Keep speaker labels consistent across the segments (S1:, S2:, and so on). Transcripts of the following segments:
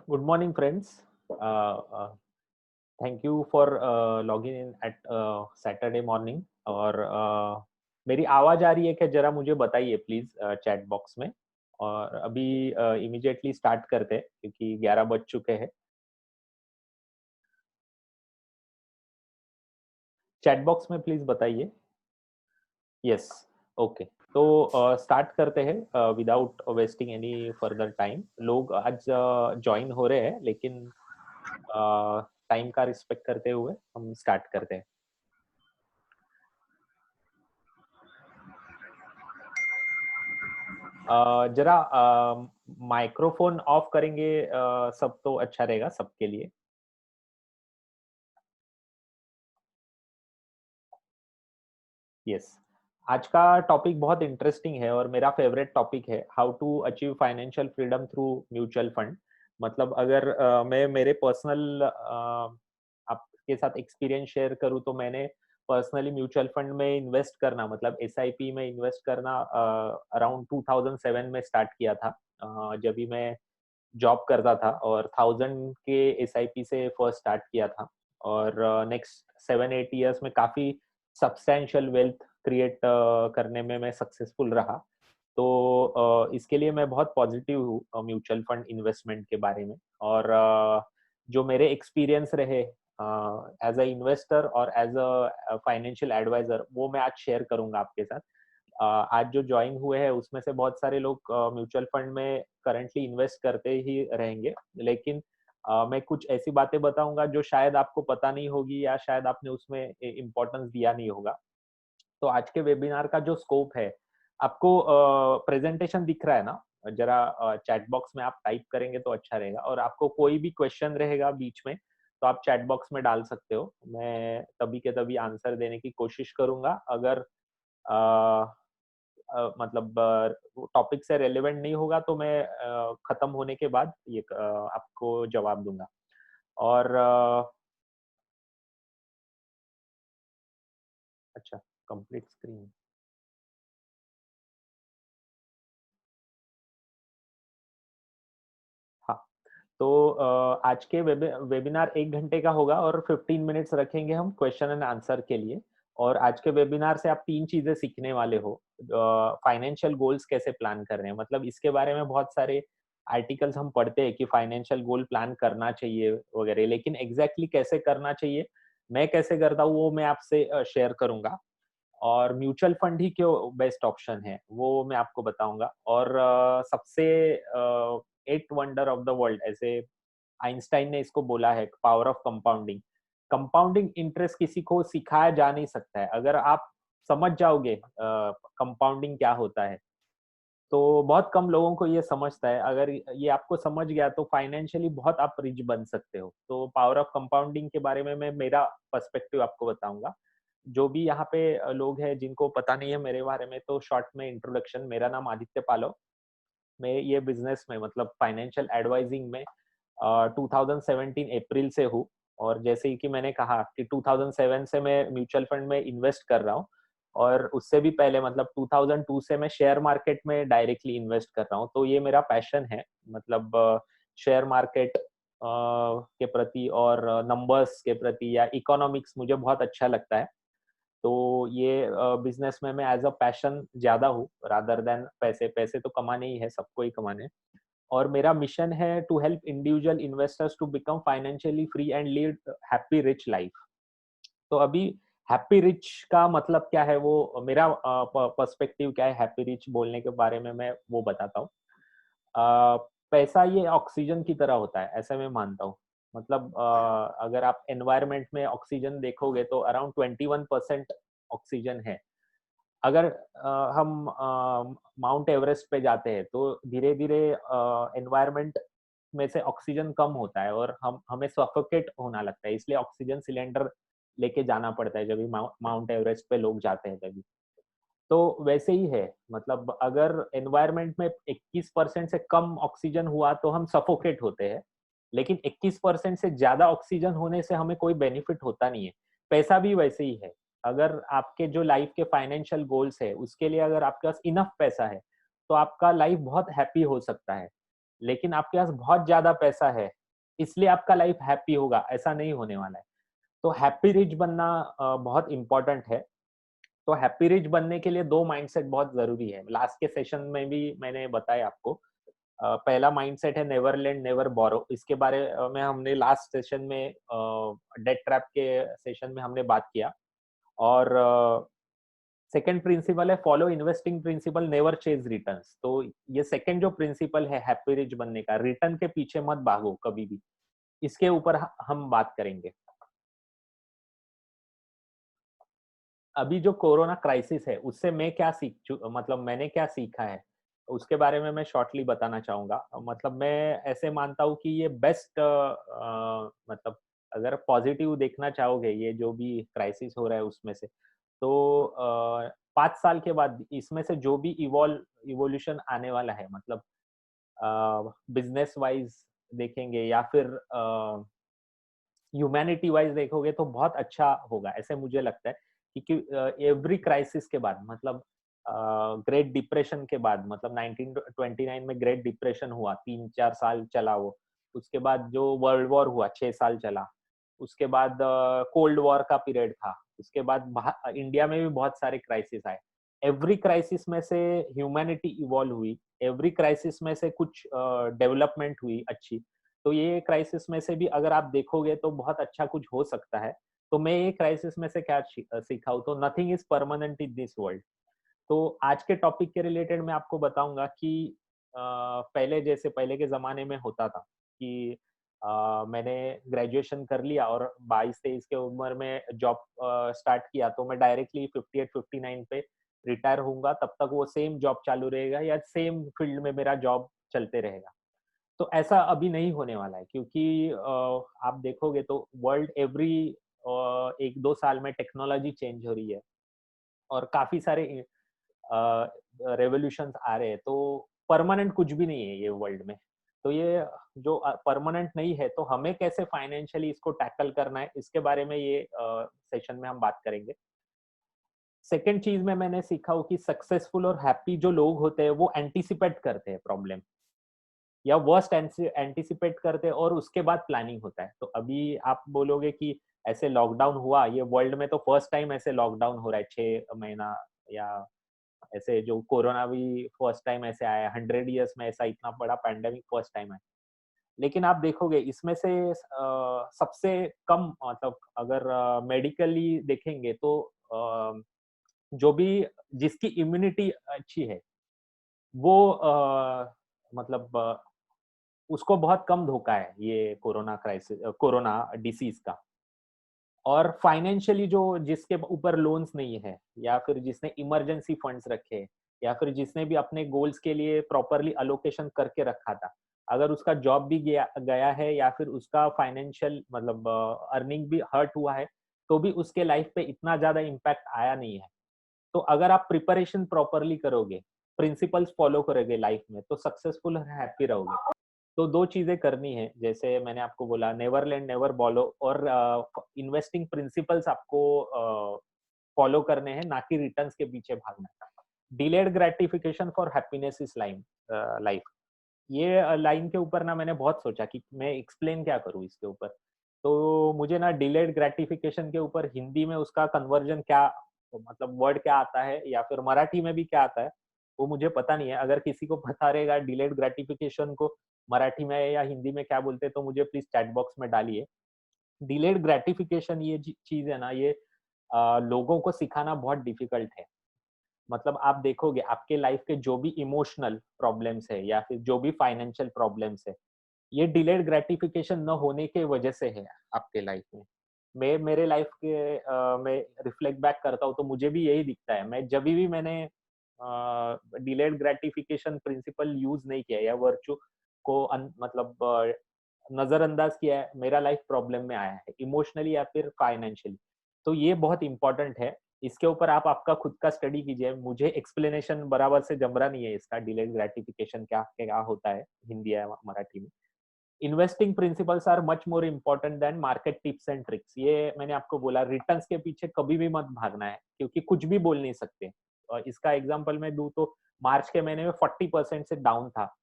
S1: Good morning, friends. Thank you for logging in at Saturday morning. और मेरी आवाज आ रही है क्या? जरा मुझे बताइए प्लीज चैट बॉक्स में। और अभी इमिडिएटली स्टार्ट करते हैं क्योंकि 11 बज चुके हैं। चैट बॉक्स में प्लीज बताइए। Yes, okay. तो स्टार्ट करते हैं without wasting any further time. लोग आज ज्वाइन हो रहे हैं, लेकिन टाइम का रिस्पेक्ट करते हुए हम स्टार्ट करते हैं। जरा माइक्रोफोन ऑफ करेंगे सब तो अच्छा रहेगा सबके लिए। यस, आज का टॉपिक बहुत इंटरेस्टिंग है और मेरा फेवरेट टॉपिक है, how to achieve financial freedom through mutual fund. मतलब अगर मैं मेरे पर्सनल आपके साथ एक्सपीरियंस शेयर करूँ तो मैंने पर्सनली म्यूचुअल फंड में इन्वेस्ट करना, मतलब एसआईपी में इन्वेस्ट करना अराउंड 2007 में स्टार्ट किया था। जब भी मैं जॉब करता था और 1000 के एसआईपी से फर्स्ट स्टार्ट किया था। और नेक्स्ट 7-8 इयर्स में काफी सब्सटैंशियल वेल्थ क्रिएट करने में मैं सक्सेसफुल रहा। तो इसके लिए मैं बहुत पॉजिटिव हूँ म्यूचुअल फंड इन्वेस्टमेंट के बारे में। और जो मेरे एक्सपीरियंस रहे एज अ इन्वेस्टर और एज अ फाइनेंशियल एडवाइजर, वो मैं आज शेयर करूंगा आपके साथ। आज जो ज्वाइन हुए हैं उसमें से बहुत सारे लोग म्यूचुअल फंड में करंटली इन्वेस्ट करते ही रहेंगे, लेकिन मैं कुछ ऐसी बातें बताऊंगा जो शायद आपको पता नहीं होगी या शायद आपने उसमें इम्पोर्टेंस दिया नहीं होगा। तो आज के वेबिनार का जो स्कोप है, आपको प्रेजेंटेशन दिख रहा है ना? जरा चैट बॉक्स में आप टाइप करेंगे तो अच्छा रहेगा। और आपको कोई भी क्वेश्चन रहेगा बीच में तो आप चैट बॉक्स में डाल सकते हो, मैं तभी के तभी आंसर देने की कोशिश करूंगा। अगर मतलब टॉपिक से रेलेवेंट नहीं होगा तो मैं खत्म होने के बाद ये आपको जवाब दूंगा। और अच्छा, कंप्लीट स्क्रीन। हाँ, तो आज के वेबिनार 1 घंटे का होगा और 15 मिनट्स रखेंगे हम क्वेश्चन एंड आंसर के लिए। और आज के वेबिनार से आप 3 चीजें सीखने वाले हो। फाइनेंशियल गोल्स कैसे प्लान कर रहे हैं, मतलब इसके बारे में बहुत सारे आर्टिकल्स हम पढ़ते हैं कि फाइनेंशियल गोल प्लान करना चाहिए वगैरह, लेकिन एग्जैक्टली कैसे करना चाहिए, मैं कैसे करता हूँ, वो मैं आपसे शेयर करूंगा। और म्यूचुअल फंड ही क्यों बेस्ट ऑप्शन है वो मैं आपको बताऊंगा। और सबसे eight wonder of the world, ऐसे आइंस्टाइन ने इसको बोला है, power of compounding. Compounding interest किसी को सिखाया जा नहीं सकता है, अगर आप समझ जाओगे कंपाउंडिंग क्या होता है। तो बहुत कम लोगों को ये समझता है, अगर ये आपको समझ गया तो फाइनेंशियली बहुत आप रिच बन सकते हो। तो पावर ऑफ कंपाउंडिंग के बारे में मैं मेरा पर्सपेक्टिव आपको बताऊंगा। जो भी यहाँ पे लोग हैं जिनको पता नहीं है मेरे बारे में, तो शॉर्ट में इंट्रोडक्शन, मेरा नाम आदित्य पालो। मैं ये बिजनेस में, मतलब फाइनेंशियल एडवाइजिंग में 2017 अप्रैल से हूँ। और जैसे ही कि मैंने कहा कि 2007 से मैं म्यूचुअल फंड में इन्वेस्ट कर रहा हूँ। और उससे भी पहले, मतलब 2002 से मैं शेयर मार्केट में डायरेक्टली इन्वेस्ट कर रहा हूँ। तो ये मेरा पैशन है, मतलब शेयर मार्केट के प्रति और नंबर्स के प्रति या इकोनॉमिक्स मुझे बहुत अच्छा लगता है। तो ये बिजनेस में मैं एज अ पैशन ज्यादा हूँ रादर देन पैसे। पैसे तो कमाने ही है, सबको ही कमाने। और मेरा मिशन है to help individual investors to become financially free and lead happy rich life. तो अभी हैप्पी रिच का मतलब क्या है, वो मेरा पर्सपेक्टिव क्या है हैप्पी रिच बोलने के बारे में, मैं वो बताता हूँ। पैसा ये ऑक्सीजन की तरह होता है, ऐसा मैं मानता हूँ। मतलब अगर आप एनवायरनमेंट में ऑक्सीजन देखोगे तो अराउंड 21% ऑक्सीजन है। अगर हम माउंट एवरेस्ट पे जाते हैं तो धीरे धीरे एनवायरनमेंट में से ऑक्सीजन कम होता है और हम हमें सफोकेट होना लगता है, इसलिए ऑक्सीजन सिलेंडर लेके जाना पड़ता है जब भी माउंट एवरेस्ट पे लोग जाते हैं तभी। तो वैसे ही है, मतलब अगर एनवायरनमेंट में 21% से कम ऑक्सीजन हुआ तो हम सफोकेट होते हैं, लेकिन 21% से ज्यादा ऑक्सीजन होने से हमें कोई बेनिफिट होता नहीं है। पैसा भी वैसे ही है, अगर आपके जो लाइफ के फाइनेंशियल गोल्स है उसके लिए अगर आपके पास इनफ पैसा है तो आपका लाइफ बहुत हैप्पी हो सकता है। लेकिन आपके पास बहुत ज्यादा पैसा है इसलिए आपका लाइफ हैप्पी होगा, ऐसा नहीं होने वाला है। तो हैप्पी रिच बनना बहुत इम्पोर्टेंट है। तो हैप्पी रिच बनने के लिए 2 माइंडसेट बहुत ज़रूरी है। लास्ट के सेशन में भी मैंने बताया आपको। पहला माइंडसेट है नेवर लेंड नेवर बोरो। इसके बारे में हमने लास्ट सेशन में डेट ट्रैप के सेशन में हमने बात किया। और सेकंड प्रिंसिपल है follow investing principle never chase returns. तो ये सेकंड जो प्रिंसिपल है हैप्पी रिच बनने का, रिटर्न के पीछे मत भागो कभी भी। इसके ऊपर हम बात करेंगे। अभी जो कोरोना क्राइसिस है, उससे मैं क्या मतलब मैंने क्या सीखा है, उसके बारे में मैं शॉर्टली बताना चाहूँगा। मतलब मैं ऐसे मानता हूँ कि ये बेस्ट मतलब अगर पॉज़िटिव देखना चाहोगे, ये जो भी क्राइसिस हो रहा है उसमें से, तो 5 साल के बाद इसमें से जो भी इवोल्यूशन आने वाला है, मतलब बिज़नेस वाइज़ देखेंगे या फिर ह्यूमैनिटी वाइज़ देखोगे तो बहुत अच्छा होगा, ऐसे मुझे लगता है। क्योंकि एवरी क्राइसिस के बाद, मतलब ग्रेट डिप्रेशन के बाद, मतलब 1929 में ग्रेट डिप्रेशन हुआ, 3-4 साल चला वो। उसके बाद जो वर्ल्ड वॉर हुआ, 6 साल चला। उसके बाद कोल्ड वॉर का पीरियड था। उसके बाद इंडिया में भी बहुत सारे क्राइसिस आए। एवरी क्राइसिस में से ह्यूमैनिटी इवॉल्व हुई, एवरी क्राइसिस में से कुछ डेवलपमेंट हुई अच्छी। तो ये क्राइसिस में से भी अगर आप देखोगे तो बहुत अच्छा कुछ हो सकता है। तो मैं ये क्राइसिस में से क्या सीखा हूँ, तो nothing is permanent in this world. तो आज के टॉपिक के रिलेटेड मैं आपको बताऊंगा कि पहले जैसे पहले के ज़माने में होता था कि मैंने ग्रेजुएशन कर लिया और 22-23 की उम्र में जॉब स्टार्ट किया, तो मैं डायरेक्टली 58-59 पे रिटायर होऊँगा, तब तक वो सेम जॉब चालू रहेगा या सेम फील्ड में मेरा जॉब चलते रहेगा। तो ऐसा अभी नहीं होने वाला है, क्योंकि आप देखोगे तो वर्ल्ड एवरी 1-2 साल में टेक्नोलॉजी चेंज हो रही है और काफ़ी सारे रेवोल्यूशंस आ रहे हैं, तो परमानेंट कुछ भी नहीं है ये वर्ल्ड में। तो ये जो परमानेंट नहीं है, तो हमें कैसे फाइनेंशियली इसको टैकल करना है, इसके बारे में ये सेशन में हम बात करेंगे। सेकंड चीज़ में मैंने सीखा हूँ कि सक्सेसफुल और हैप्पी जो लोग होते हैं, वो एंटीसिपेट करते हैं प्रॉब्लम, या वर्स्ट एंटीसिपेट करते हैं और उसके बाद प्लानिंग होता है। तो अभी आप बोलोगे कि ऐसे लॉकडाउन हुआ, ये वर्ल्ड में तो फर्स्ट टाइम ऐसे लॉकडाउन हो रहा है 6 महीना, या ऐसे जो कोरोना भी फर्स्ट टाइम ऐसे आया है, 100 इयर्स में ऐसा इतना बड़ा पैंडेमिक फर्स्ट टाइम है। लेकिन आप देखोगे इसमें से सबसे कम, मतलब अगर मेडिकली देखेंगे तो जो भी जिसकी इम्यूनिटी अच्छी है, वो मतलब उसको बहुत कम धोखा है ये कोरोना डिसीज़ का। और फाइनेंशियली जो जिसके ऊपर लोन्स नहीं है, या फिर जिसने इमरजेंसी फंड्स रखे, या फिर जिसने भी अपने गोल्स के लिए प्रॉपर्ली अलोकेशन करके रखा था, अगर उसका जॉब भी गया गया है या फिर उसका फाइनेंशियल मतलब अर्निंग भी हर्ट हुआ है, तो भी उसके लाइफ पे इतना ज़्यादा इम्पैक्ट आया नहीं है। तो अगर आप प्रिपरेशन प्रॉपर्ली करोगे, प्रिंसिपल्स फॉलो करोगे लाइफ में, तो सक्सेसफुल और हैप्पी रहोगे। तो 2 चीज़ें करनी है, जैसे मैंने आपको बोला नेवर लैंड नेवर बोलो, और इन्वेस्टिंग प्रिंसिपल्स आपको फॉलो करने हैं, ना कि रिटर्न्स के पीछे भागना है। Delayed gratification for happiness is life. ये लाइन के ऊपर ना मैंने बहुत सोचा कि मैं एक्सप्लेन क्या करूँ इसके ऊपर। तो मुझे ना डिलेड ग्रेटिफिकेशन के ऊपर हिंदी में उसका कन्वर्जन क्या, मतलब वर्ड क्या आता है, या फिर मराठी में भी क्या आता है, वो मुझे पता नहीं है। अगर किसी को पता रहेगा डिलेड ग्रेटिफिकेशन को मराठी में या हिंदी में क्या बोलते हैं, तो मुझे प्लीज़ चैट बॉक्स में डालिए। डिलेड ग्रेटिफिकेशन ये चीज़ है ना, ये लोगों को सिखाना बहुत डिफिकल्ट है। मतलब आप देखोगे आपके लाइफ के जो भी इमोशनल प्रॉब्लम्स है या फिर जो भी फाइनेंशियल प्रॉब्लम्स है, ये डिलेड ग्रेटिफिकेशन न होने के वजह से है आपके लाइफ में। मैं मेरे लाइफ के मैं रिफ्लेक्ट बैक करता हूँ तो मुझे भी यही दिखता है। मैं जभी भी मैंने डिलेड ग्रेटिफिकेशन प्रिंसिपल यूज़ नहीं किया या वर्च्यू को मतलब नज़रअंदाज किया है, मेरा लाइफ प्रॉब्लम में आया है, इमोशनली या फिर फाइनेंशियली। तो ये बहुत इम्पोर्टेंट है। इसके ऊपर आप आपका खुद का स्टडी कीजिए। मुझे एक्सप्लेनेशन बराबर से जम रहा नहीं है इसका, डिलेड ग्रेटिफिकेशन क्या क्या होता है हिंदी या मराठी में। Investing principles are much more important than market tips and tricks. ये मैंने आपको बोला, रिटर्न्स के पीछे कभी भी मत भागना है, क्योंकि कुछ भी बोल नहीं सकते। और इसका एग्जांपल मैं दूं तो मार्च के महीने में 40% से डाउन था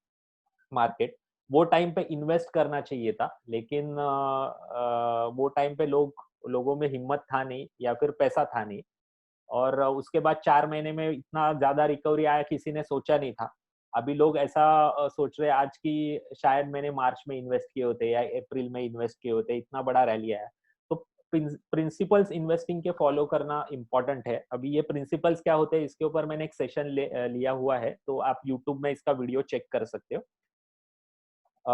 S1: मार्केट, वो टाइम पे इन्वेस्ट करना चाहिए था, लेकिन वो टाइम पे लोगों में हिम्मत था नहीं या फिर पैसा था नहीं। और उसके बाद 4 महीने में इतना ज़्यादा रिकवरी आया किसी ने सोचा नहीं था। अभी लोग ऐसा सोच रहे हैं आज कि शायद मैंने मार्च में इन्वेस्ट किए होते या अप्रैल में इन्वेस्ट किए होते, इतना बड़ा रैली आया। तो प्रिंसिपल्स इन्वेस्टिंग के फॉलो करना इम्पोर्टेंट है। अभी ये प्रिंसिपल्स क्या होते हैं इसके ऊपर मैंने एक सेशन लिया हुआ है, तो आप यूट्यूब में इसका वीडियो चेक कर सकते हो। अ,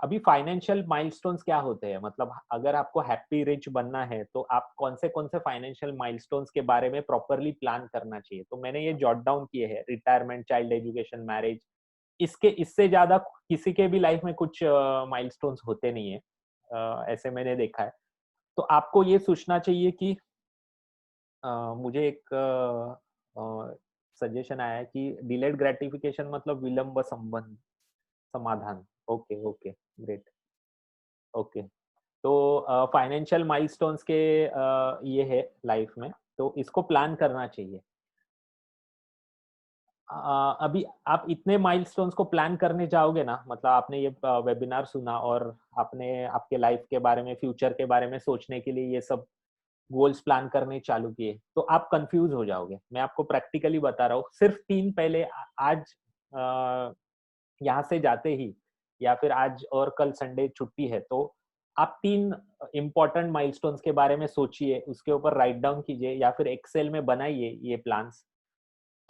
S1: अभी फाइनेंशियल माइलस्टोन्स क्या होते हैं? मतलब अगर आपको हैप्पी रिच बनना है, तो आप कौन से फाइनेंशियल माइलस्टोन्स के बारे में प्रॉपर्ली प्लान करना चाहिए? तो मैंने ये जॉट डाउन किए हैं, रिटायरमेंट, चाइल्ड एजुकेशन, मैरिज। इसके इससे ज़्यादा किसी के भी लाइफ में कुछ माइलस्टोन्स होते नहीं है। ऐसे मैंने देखा है। तो आपको ये सोचना चाहिए कि मुझे एक सजेशन आया है कि डिलेड ग्रैटिफिकेशन मतलब विलंब संबंध समाधान। Okay, okay, great, okay. तो फाइनेंशियल माइलस्टोन्स के ये है लाइफ में, तो इसको प्लान करना चाहिए। अभी आप इतने माइलस्टोन्स को प्लान करने जाओगे ना, मतलब आपने ये वेबिनार सुना और आपने आपके लाइफ के बारे में, फ्यूचर के बारे में सोचने के लिए ये सब गोल्स प्लान करने चालू किए, तो आप कंफ्यूज हो जाओगे। मैं आपको प्रैक्टिकली बता रहा हूँ, सिर्फ 3 पहले आज यहाँ से जाते ही या फिर आज और कल संडे छुट्टी है, तो आप 3 इम्पोर्टेंट माइलस्टोन्स के बारे में सोचिए, उसके ऊपर राइट डाउन कीजिए या फिर एक्सेल में बनाइए ये प्लान्स।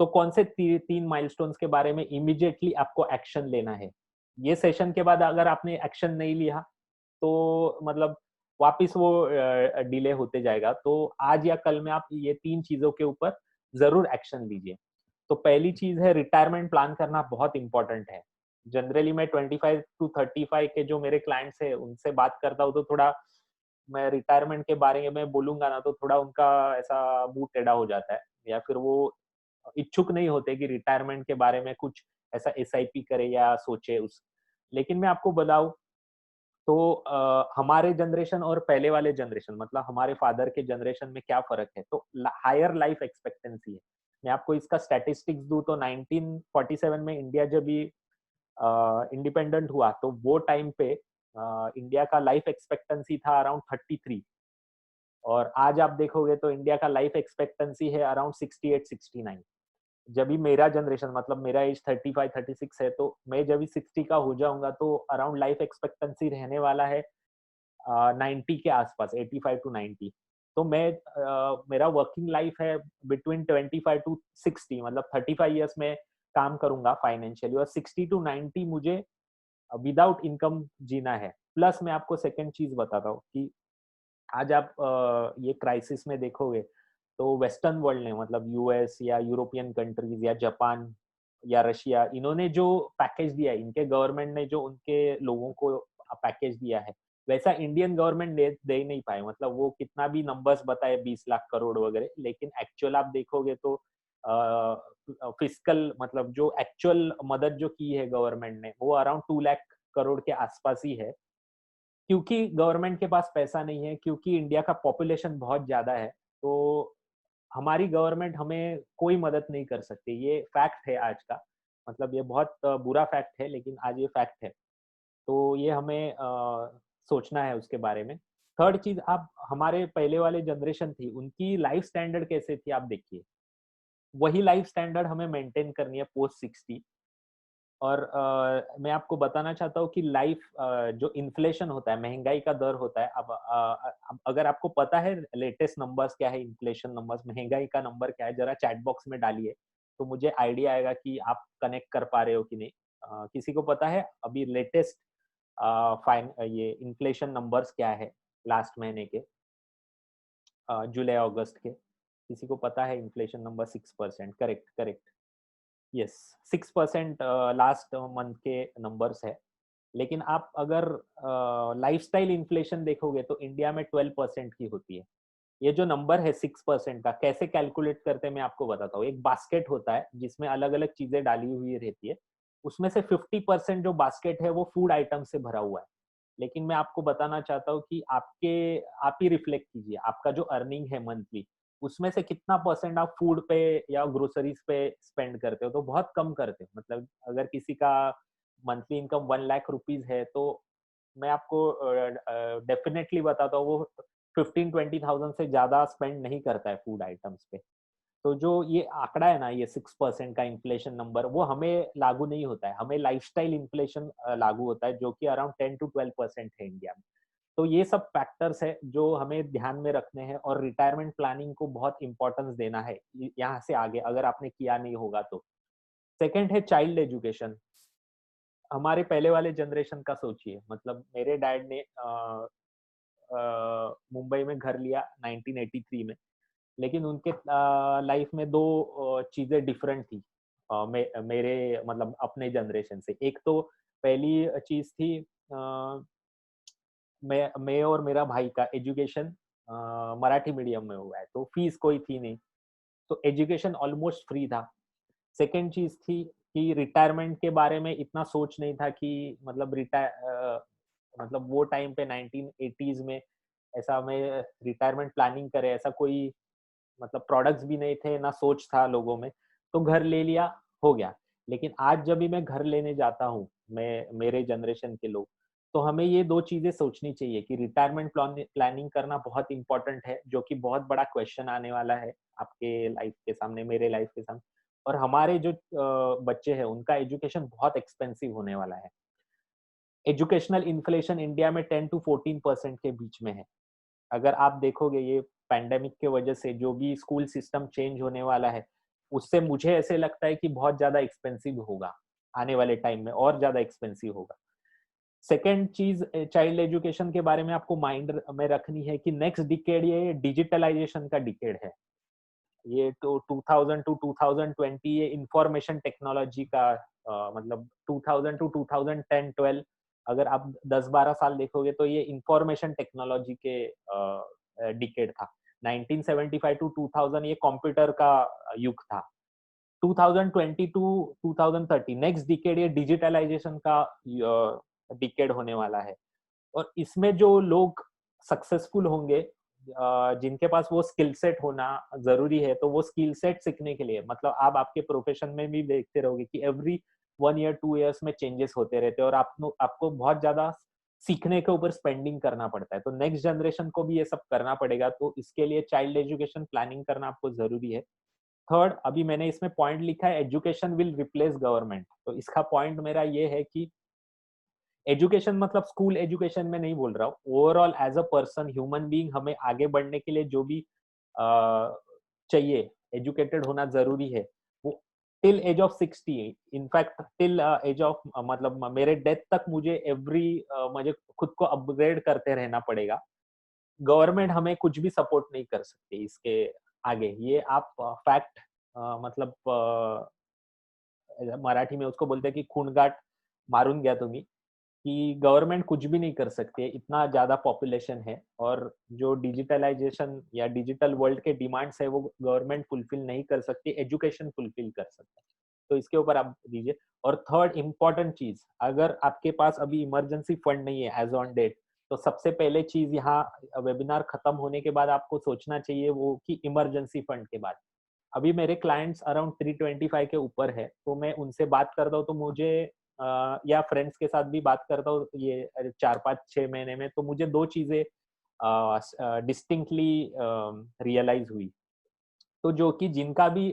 S1: तो कौन से 3 माइलस्टोन्स के बारे में इमीडिएटली आपको एक्शन लेना है। ये सेशन के बाद अगर आपने एक्शन नहीं लिया, तो मतलब वापिस वो डिले होते जाएगा। तो आज या कल में आप ये 3 चीज़ों के ऊपर ज़रूर एक्शन लीजिए। तो पहली चीज़ है रिटायरमेंट प्लान करना बहुत इम्पोर्टेंट है। जनरली मैं 25 टू 35 के जो मेरे क्लाइंट्स हैं, उनसे बात करता हूँ तो थोड़ा मैं रिटायरमेंट के बारे में बोलूँगा ना तो थोड़ा उनका ऐसा मुँह टेढ़ा हो जाता है या फिर वो इच्छुक नहीं होते कि रिटायरमेंट के बारे में कुछ ऐसा एसआईपी करे या सोचे उस लेकिन मैं आपको बताऊँ तो हमारे जनरेशन और पहले वाले जनरेशन मतलब हमारे फादर के जनरेशन में क्या फ़र्क है? तो हायर लाइफ एक्सपेक्टेंसी है। मैं आपको इसका स्टैटिस्टिक्स दूँ तो 1947 में इंडिया जब भी इंडिपेंडेंट हुआ तो वो टाइम पे इंडिया का लाइफ एक्सपेक्टेंसी था अराउंड 33 और आज आप देखोगे तो इंडिया का लाइफ एक्सपेक्टेंसी है अराउंड 68-69। जब भी मेरा जनरेशन मतलब मेरा एज 35-36 है तो मैं जब भी 60 का हो जाऊँगा तो अराउंड लाइफ एक्सपेक्टेंसी रहने वाला है 90 के आसपास 85 टू 90। तो मेरा वर्किंग लाइफ है बिटवीन 25 टू 60 मतलब 35 इयर्स में काम करूँगा फाइनेंशियली और 60 टू 90 मुझे विदाउट इनकम जीना है। प्लस मैं आपको सेकंड चीज़ बताता हूँ कि आज आप ये क्राइसिस में देखोगे तो वेस्टर्न वर्ल्ड ने मतलब यूएस या यूरोपियन कंट्रीज या जापान या रशिया इन्होंने जो पैकेज दिया है इनके गवर्नमेंट ने जो उनके लोगों को पैकेज दिया है वैसा इंडियन गवर्नमेंट दे नहीं पाए मतलब वो कितना भी नंबर्स बताए 20 लाख करोड़ वगैरह लेकिन एक्चुअल आप देखोगे तो फिजिकल मतलब जो एक्चुअल मदद जो की है गवर्नमेंट ने वो अराउंड 2 लाख करोड़ के आसपास ही है क्योंकि गवर्नमेंट के पास पैसा नहीं है, क्योंकि इंडिया का पॉपुलेशन बहुत ज़्यादा है, तो हमारी गवर्नमेंट हमें कोई मदद नहीं कर सकती। ये फैक्ट है आज का। मतलब ये बहुत बुरा फैक्ट है, लेकिन आज ये फैक्ट है। तो ये हमें सोचना है उसके बारे में। थर्ड चीज़ आप हमारे पहले वाले जनरेशन थी, उनकी लाइफ स्टैंडर्ड कैसे थी आप देखिए। वही लाइफ स्टैंडर्ड हमें मेंटेन करनी है पोस्ट 60 और मैं आपको बताना चाहता हूँ कि लाइफ जो इन्फ्लेशन होता है, महँगाई का दर होता है, अब अगर आपको पता है लेटेस्ट नंबर्स क्या है, इन्फ्लेशन नंबर्स, महँगाई का नंबर क्या है, ज़रा चैट बॉक्स में डालिए, तो मुझे आइडिया आएगा कि आप कनेक्ट कर पा रहे हो कि नहीं। किसी को पता है अभी लेटेस्ट ये इन्फ्लेशन नंबर्स क्या है लास्ट महीने के जुलाई-अगस्त के? किसी को पता है inflation number 6% correct, correct. Yes 6% last month के नंबर्स है लेकिन आप अगर लाइफस्टाइल इन्फ्लेशन देखोगे तो इंडिया में 12% की होती है ये जो नंबर है 6% का कैसे कैलकुलेट करते हैं मैं आपको बताता हूँ एक बास्केट होता है जिसमें अलग अलग चीजें डाली हुई रहती है उसमें से 50% जो बास्केट है वो फूड आइटम से भरा हुआ है लेकिन मैं आपको बताना चाहता हूँ कि आप ही रिफ्लेक्ट कीजिए आपका जो अर्निंग है मंथली उसमें से कितना परसेंट आप फूड पे या ग्रोसरीज पे स्पेंड करते हो तो बहुत कम करते हो मतलब अगर किसी का मंथली इनकम 1 लाख रुपीस है, तो मैं आपको डेफिनेटली बताता हूँ, वो 15-20,000 से ज़्यादा स्पेंड नहीं करता है फूड आइटम्स पे। तो जो ये आंकड़ा है ना, ये 6% का इन्फ्लेशन नंबर, वो हमें लागू नहीं होता है, हमें लाइफस्टाइल इन्फ्लेशन लागू होता है, जो कि अराउंड 10-12% है इंडिया में। तो ये सब फैक्टर्स है जो हमें ध्यान में रखने हैं, और रिटायरमेंट प्लानिंग को बहुत इंपॉर्टेंस देना है यहाँ से आगे, अगर आपने किया नहीं होगा तो। सेकंड है चाइल्ड एजुकेशन। हमारे पहले वाले जनरेशन का सोचिए, मतलब मेरे डैड ने मुंबई में घर लिया 1983 में, लेकिन उनके लाइफ में 2 चीज़ें डिफरेंट थी मेरे मतलब अपने जनरेशन से। एक तो पहली चीज़ थी, मैं और मेरा भाई का एजुकेशन मराठी मीडियम में हुआ है, तो फीस कोई थी नहीं, तो एजुकेशन ऑलमोस्ट फ्री था। सेकंड चीज़ थी कि रिटायरमेंट के बारे में इतना सोच नहीं था कि मतलब मतलब वो टाइम पे 1980s में ऐसा हमें रिटायरमेंट प्लानिंग करे, ऐसा कोई मतलब प्रोडक्ट्स भी नहीं थे, ना सोच था लोगों में, तो घर ले लिया, हो गया। लेकिन आज जब भी मैं घर लेने जाता हूँ, मैं मेरे जनरेशन के लोग, तो हमें ये 2 चीज़ें सोचनी चाहिए कि रिटायरमेंट प्लानिंग करना बहुत इम्पोर्टेंट है, जो कि बहुत बड़ा क्वेश्चन आने वाला है आपके लाइफ के सामने, मेरे लाइफ के सामने, और हमारे जो बच्चे हैं, उनका एजुकेशन बहुत एक्सपेंसिव होने वाला है। एजुकेशनल इन्फ्लेशन इंडिया में 10 टू 14% के बीच में है। अगर आप देखोगे ये पैंडेमिक के वजह से जो भी स्कूल सिस्टम चेंज होने वाला है, उससे मुझे ऐसे लगता है कि बहुत ज़्यादा एक्सपेंसिव होगा, आने वाले टाइम में और ज़्यादा एक्सपेंसिव होगा। सेकंड चीज़ चाइल्ड एजुकेशन के बारे में आपको माइंड में रखनी है कि नेक्स्ट डिकेड ये डिजिटलाइज़ेशन का डिकेड है। ये तो 2000 टू 2020 ये इंफॉर्मेशन टेक्नोलॉजी का मतलब 2000 टू 2010-12 अगर आप 10-12 साल देखोगे तो ये इंफॉर्मेशन टेक्नोलॉजी के डिकेड था। 1975 टू 2000 ये कंप्यूटर का युग था। 2020 टू 2030 नेक्स्ट डिकेड ये डिजिटलाइजेशन का डिकेड होने वाला है। और इसमें जो लोग सक्सेसफुल होंगे, जिनके पास वो स्किल सेट होना ज़रूरी है, तो वो स्किल सेट सीखने के लिए मतलब आप आपके प्रोफ़ेशन में भी देखते रहोगे कि एवरी 1 ईयर, 2 इयर्स में चेंजेस होते रहते हैं, और आपको बहुत ज़्यादा सीखने के ऊपर स्पेंडिंग करना पड़ता है। तो नेक्स्ट जनरेशन को भी ये सब करना पड़ेगा, तो इसके लिए चाइल्ड एजुकेशन प्लानिंग करना आपको ज़रूरी है। थर्ड, अभी मैंने इसमें पॉइंट लिखा है, एजुकेशन विल रिप्लेस गवर्नमेंट। तो इसका पॉइंट मेरा ये है कि एजुकेशन मतलब स्कूल एजुकेशन में नहीं बोल रहा हूँ, overall as a person human being हमें आगे बढ़ने के लिए जो भी चाहिए, एजुकेटेड होना जरूरी है, वो till as of 60, in fact till as of मतलब मेरे डेथ तक मुझे मुझे खुद को अपग्रेड करते रहना पड़ेगा। गवर्नमेंट हमें कुछ भी सपोर्ट नहीं कर सकती इसके आगे, ये आप फैक्ट मतलब मराठी में उसको बोलते हैं कि खूनगाठ मारून घ्या तुम्ही, कि गवर्नमेंट कुछ भी नहीं कर सकती है, इतना ज़्यादा पॉपुलेशन है, और जो डिजिटलाइज़ेशन या डिजिटल वर्ल्ड के डिमांड्स है, वो गवर्नमेंट फुलफिल नहीं कर सकती, एजुकेशन फुलफिल कर सकता है। तो इसके ऊपर आप दीजिए। और थर्ड इम्पोर्टेंट चीज़, अगर आपके पास अभी इमरजेंसी फंड नहीं है एज़ ऑन डेट, तो सबसे पहले चीज़ यहाँ वेबिनार खत्म होने के बाद आपको सोचना चाहिए वो कि इमरजेंसी फंड के बाद। अभी मेरे क्लाइंट्स अराउंड 325 के ऊपर है, तो मैं उनसे बात करता हूँ तो मुझे या फ्रेंड्स के साथ भी बात करता हूँ ये 4-5-6 महीने में, तो मुझे 2 चीज़ें डिस्टिंक्टली रियलाइज़ हुई। तो जो कि जिनका भी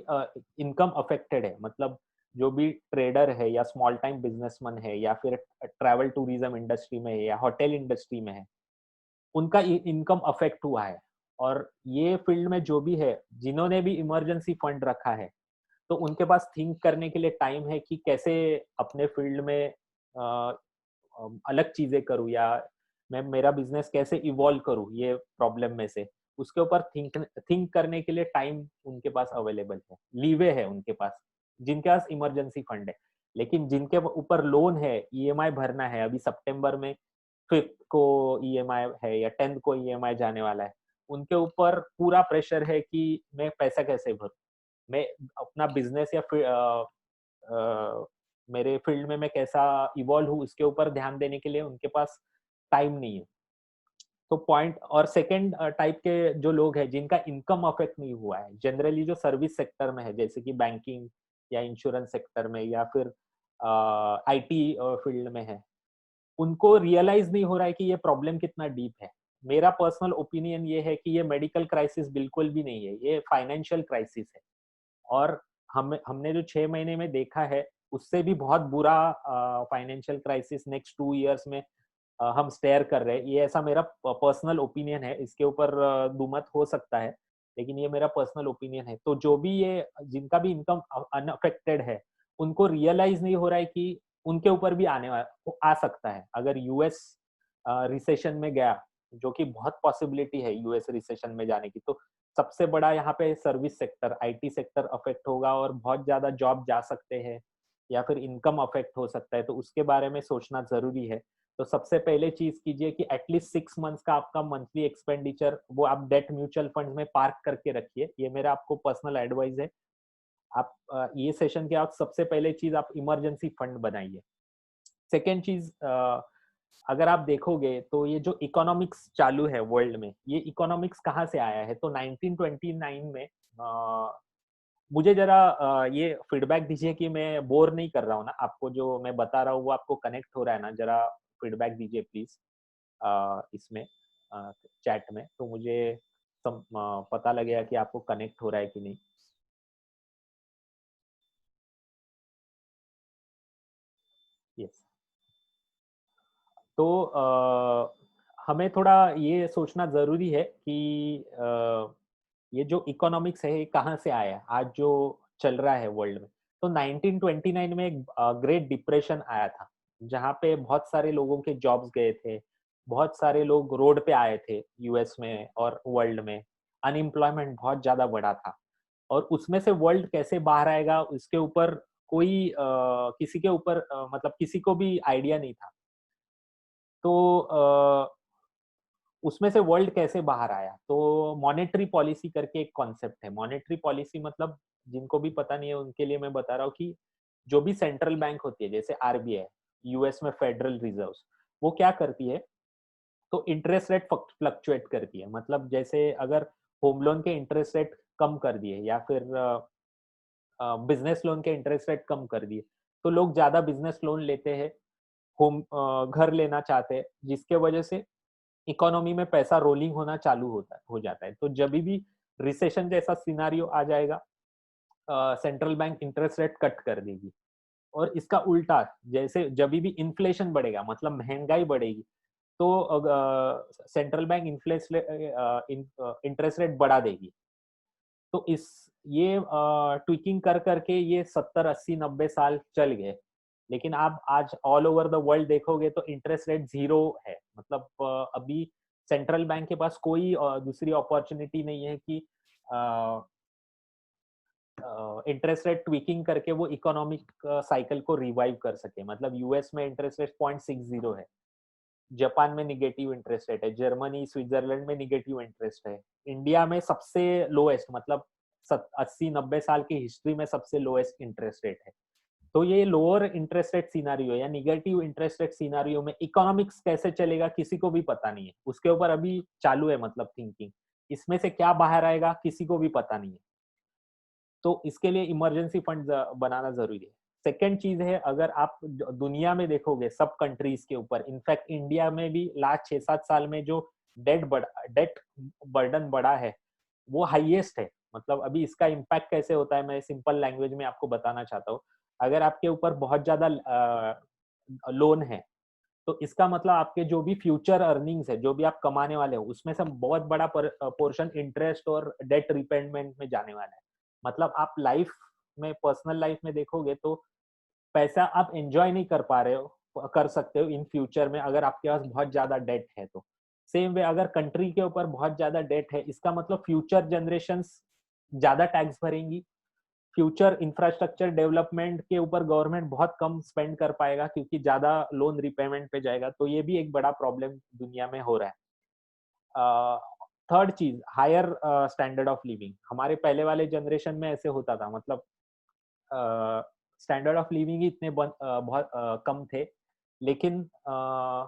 S1: इनकम अफेक्टेड है, मतलब जो भी ट्रेडर है या स्मॉल टाइम बिज़नेसमैन है या फिर ट्रैवल टूरिज़्म इंडस्ट्री में है या होटल इंडस्ट्री में है, उनका इनकम अफेक्ट हुआ है। और ये फील्ड में जो भी है, जिन्होंने भी इमरजेंसी फंड रखा है, तो उनके पास थिंक करने के लिए टाइम है कि कैसे अपने फील्ड में अलग चीजें करूँ, या मैं मेरा बिजनेस कैसे इवॉल्व करूँ ये प्रॉब्लम में से। उसके ऊपर थिंक थिंक करने के लिए टाइम उनके पास अवेलेबल है, लीवे है उनके पास, जिनके पास इमरजेंसी फंड है। लेकिन जिनके ऊपर लोन है, ईएमआई भरना है, अभी सितंबर में 5th को ईएमआई है या 10th को ईएमआई जाने वाला है, उनके ऊपर पूरा प्रेशर है कि मैं पैसा कैसे भरूँ? मैं अपना बिज़नेस या फिर मेरे फील्ड में मैं कैसा इवॉल्व हूँ, इसके ऊपर ध्यान देने के लिए उनके पास टाइम नहीं है। तो पॉइंट, और सेकंड टाइप के जो लोग हैं जिनका इनकम अफेक्ट नहीं हुआ है, जनरली जो सर्विस सेक्टर में है, जैसे कि बैंकिंग या इंश्योरेंस सेक्टर में या फिर आईटी फील्ड में है, उनको रियलाइज नहीं हो रहा है कि ये प्रॉब्लम कितना डीप है। मेरा पर्सनल ओपिनियन ये है कि ये मेडिकल क्राइसिस बिल्कुल भी नहीं है, ये फाइनेंशियल क्राइसिस है। और हमने जो 6 महीने में देखा है, उससे भी बहुत बुरा फाइनेंशियल क्राइसिस नेक्स्ट 2 इयर्स में हम स्टेयर कर रहे हैं। ये ऐसा मेरा पर्सनल ओपिनियन है, इसके ऊपर दुमत हो सकता है, लेकिन ये मेरा पर्सनल ओपिनियन है। तो जो भी ये जिनका भी इनकम अनअफेक्टेड है, उनको रियलाइज नहीं हो रहा है कि उनके ऊपर भी आने वाला आ सकता है। अगर यूएस रिसेशन में गया, जो कि बहुत पॉसिबिलिटी है यूएस रिसेशन में जाने की, तो सबसे बड़ा यहाँ पे service sector, IT sector affect होगा और बहुत ज्यादा जॉब जा सकते हैं या फिर इनकम अफेक्ट हो सकता है, तो उसके बारे में सोचना जरूरी है। तो सबसे पहले चीज कीजिए कि एटलीस्ट 6 मंथ्स का आपका मंथली एक्सपेंडिचर वो आप डेट म्यूचुअल फंड में पार्क करके रखिए। ये मेरा आपको पर्सनल एडवाइस है। आप ये सेशन के बाद सबसे पहले चीज आप इमरजेंसी फंड बनाइए। सेकेंड चीज, अगर आप देखोगे तो ये जो इकोनॉमिक्स चालू है वर्ल्ड में, ये इकोनॉमिक्स कहाँ से आया है? तो 1929 में मुझे जरा ये फीडबैक दीजिए कि मैं बोर नहीं कर रहा हूँ ना आपको, जो मैं बता रहा हूँ वो आपको कनेक्ट हो रहा है ना? जरा फीडबैक दीजिए प्लीज इसमें चैट में, तो मुझे पता लगेगा कि आपको कनेक्ट हो रहा है कि नहीं। यस। तो हमें थोड़ा ये सोचना जरूरी है कि ये जो इकोनॉमिक्स है ये कहाँ से आया है, आज जो चल रहा है वर्ल्ड में। तो 1929 में एक ग्रेट डिप्रेशन आया था, जहाँ पे बहुत सारे लोगों के जॉब्स गए थे, बहुत सारे लोग रोड पे आए थे यूएस में और वर्ल्ड में। अनएम्प्लॉयमेंट बहुत ज्यादा बढ़ा था, और उसमें से वर्ल्ड कैसे बाहर आएगा उसके ऊपर कोई किसी के ऊपर मतलब किसी को भी आइडिया नहीं था। तो उसमें से वर्ल्ड कैसे बाहर आया? तो मॉनेटरी पॉलिसी करके एक कॉन्सेप्ट है। मॉनेटरी पॉलिसी मतलब, जिनको भी पता नहीं है उनके लिए मैं बता रहा हूँ कि जो भी सेंट्रल बैंक होती है, जैसे आरबीआई, यूएस में फेडरल रिजर्व, वो क्या करती है? तो इंटरेस्ट रेट फ्लक्चुएट करती है। मतलब जैसे अगर होम लोन के इंटरेस्ट रेट कम कर दिए या फिर बिजनेस लोन के इंटरेस्ट रेट कम कर दिए, तो लोग ज्यादा बिजनेस लोन लेते हैं, होम घर लेना चाहते हैं, जिसके वजह से इकोनॉमी में पैसा रोलिंग होना चालू हो जाता है। तो जब भी रिसेशन जैसा सिनारियो आ जाएगा, central bank interest rate cut कर देगी। और इसका उल्टा, जैसे जब भी इन्फ्लेशन बढ़ेगा, मतलब महंगाई बढ़ेगी, तो सेंट्रल बैंक इंटरेस्ट रेट बढ़ा देगी। तो इस ये ट्विकिंग कर करके ये 70 80 90 साल चल गए। लेकिन आप आज ऑल ओवर द वर्ल्ड देखोगे तो इंटरेस्ट रेट जीरो है। मतलब अभी सेंट्रल बैंक के पास कोई दूसरी अपॉर्चुनिटी नहीं है कि इंटरेस्ट रेट ट्विकिंग करके वो इकोनॉमिक साइकिल को रिवाइव कर सके। मतलब यूएस में इंटरेस्ट रेट 0.60 है, जापान में निगेटिव इंटरेस्ट रेट है, जर्मनी स्विट्जरलैंड में निगेटिव इंटरेस्ट है, इंडिया में सबसे लोएस्ट, मतलब 80 90 साल की हिस्ट्री में सबसे लोएस्ट इंटरेस्ट रेट है। तो ये लोअर इंटरेस्ट रेट सिनारियो या निगेटिव इंटरेस्ट रेट सिनारियो में इकोनॉमिक्स कैसे चलेगा किसी को भी पता नहीं है। उसके ऊपर अभी चालू है, मतलब थिंकिंग, इसमें से क्या बाहर आएगा किसी को भी पता नहीं है। तो इसके लिए इमरजेंसी फंड बनाना जरूरी है। सेकेंड चीज है, अगर आप दुनिया में देखोगे सब कंट्रीज के ऊपर, इनफैक्ट इंडिया में भी लास्ट 6 7 साल में जो डेट बर्डन बढ़ा है वो हाईएस्ट है। मतलब अभी इसका इम्पैक्ट कैसे होता है, मैं सिंपल लैंग्वेज में आपको बताना चाहता हूँ। अगर आपके ऊपर बहुत ज्यादा लोन है, तो इसका मतलब आपके जो भी फ्यूचर अर्निंग्स है, जो भी आप कमाने वाले हो, उसमें से बहुत बड़ा पोर्शन इंटरेस्ट और डेट रिपेमेंट में जाने वाला है। मतलब आप लाइफ में, पर्सनल लाइफ में देखोगे तो पैसा आप एंजॉय नहीं कर पा रहे हो, कर सकते हो इन फ्यूचर में, अगर आपके पास बहुत ज्यादा डेट है तो। सेम वे अगर कंट्री के ऊपर बहुत ज्यादा डेट है, इसका मतलब फ्यूचर जनरेशंस ज्यादा टैक्स भरेंगी, फ्यूचर इंफ्रास्ट्रक्चर डेवलपमेंट के ऊपर गवर्नमेंट बहुत कम स्पेंड कर पाएगा क्योंकि ज्यादा लोन रिपेमेंट पे जाएगा। तो ये भी एक बड़ा प्रॉब्लम दुनिया में हो रहा है। थर्ड चीज, हायर स्टैंडर्ड ऑफ लिविंग। हमारे पहले वाले जनरेशन में ऐसे होता था, मतलब स्टैंडर्ड ऑफ लिविंग ही इतने बहुत कम थे। लेकिन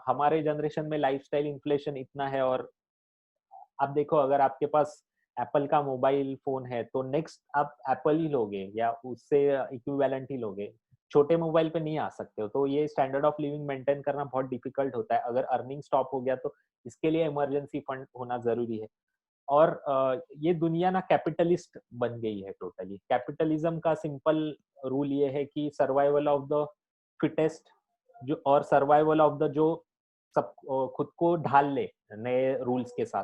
S1: हमारे जनरेशन में लाइफस्टाइल इन्फ्लेशन इतना है, और आप देखो अगर आपके पास एप्पल का मोबाइल फोन है तो नेक्स्ट आप एप्पल ही लोगे या उससे इक्विवेलेंट ही लोगे। छोटे मोबाइल पे नहीं आ सकते हो, तो ये स्टैंडर्ड ऑफ लिविंग मेंटेन करना बहुत डिफिकल्ट होता है। अगर अर्निंग स्टॉप हो गया तो इसके लिए इमरजेंसी फंड होना ज़रूरी है। और ये दुनिया ना कैपिटलिस्ट बन गई है टोटली। कैपिटलिज्म का सिंपल रूल ये है कि सर्वाइवल ऑफ द फिटेस्ट, जो और सर्वाइवल ऑफ द जो सब खुद को ढाल ले नए रूल्स के साथ।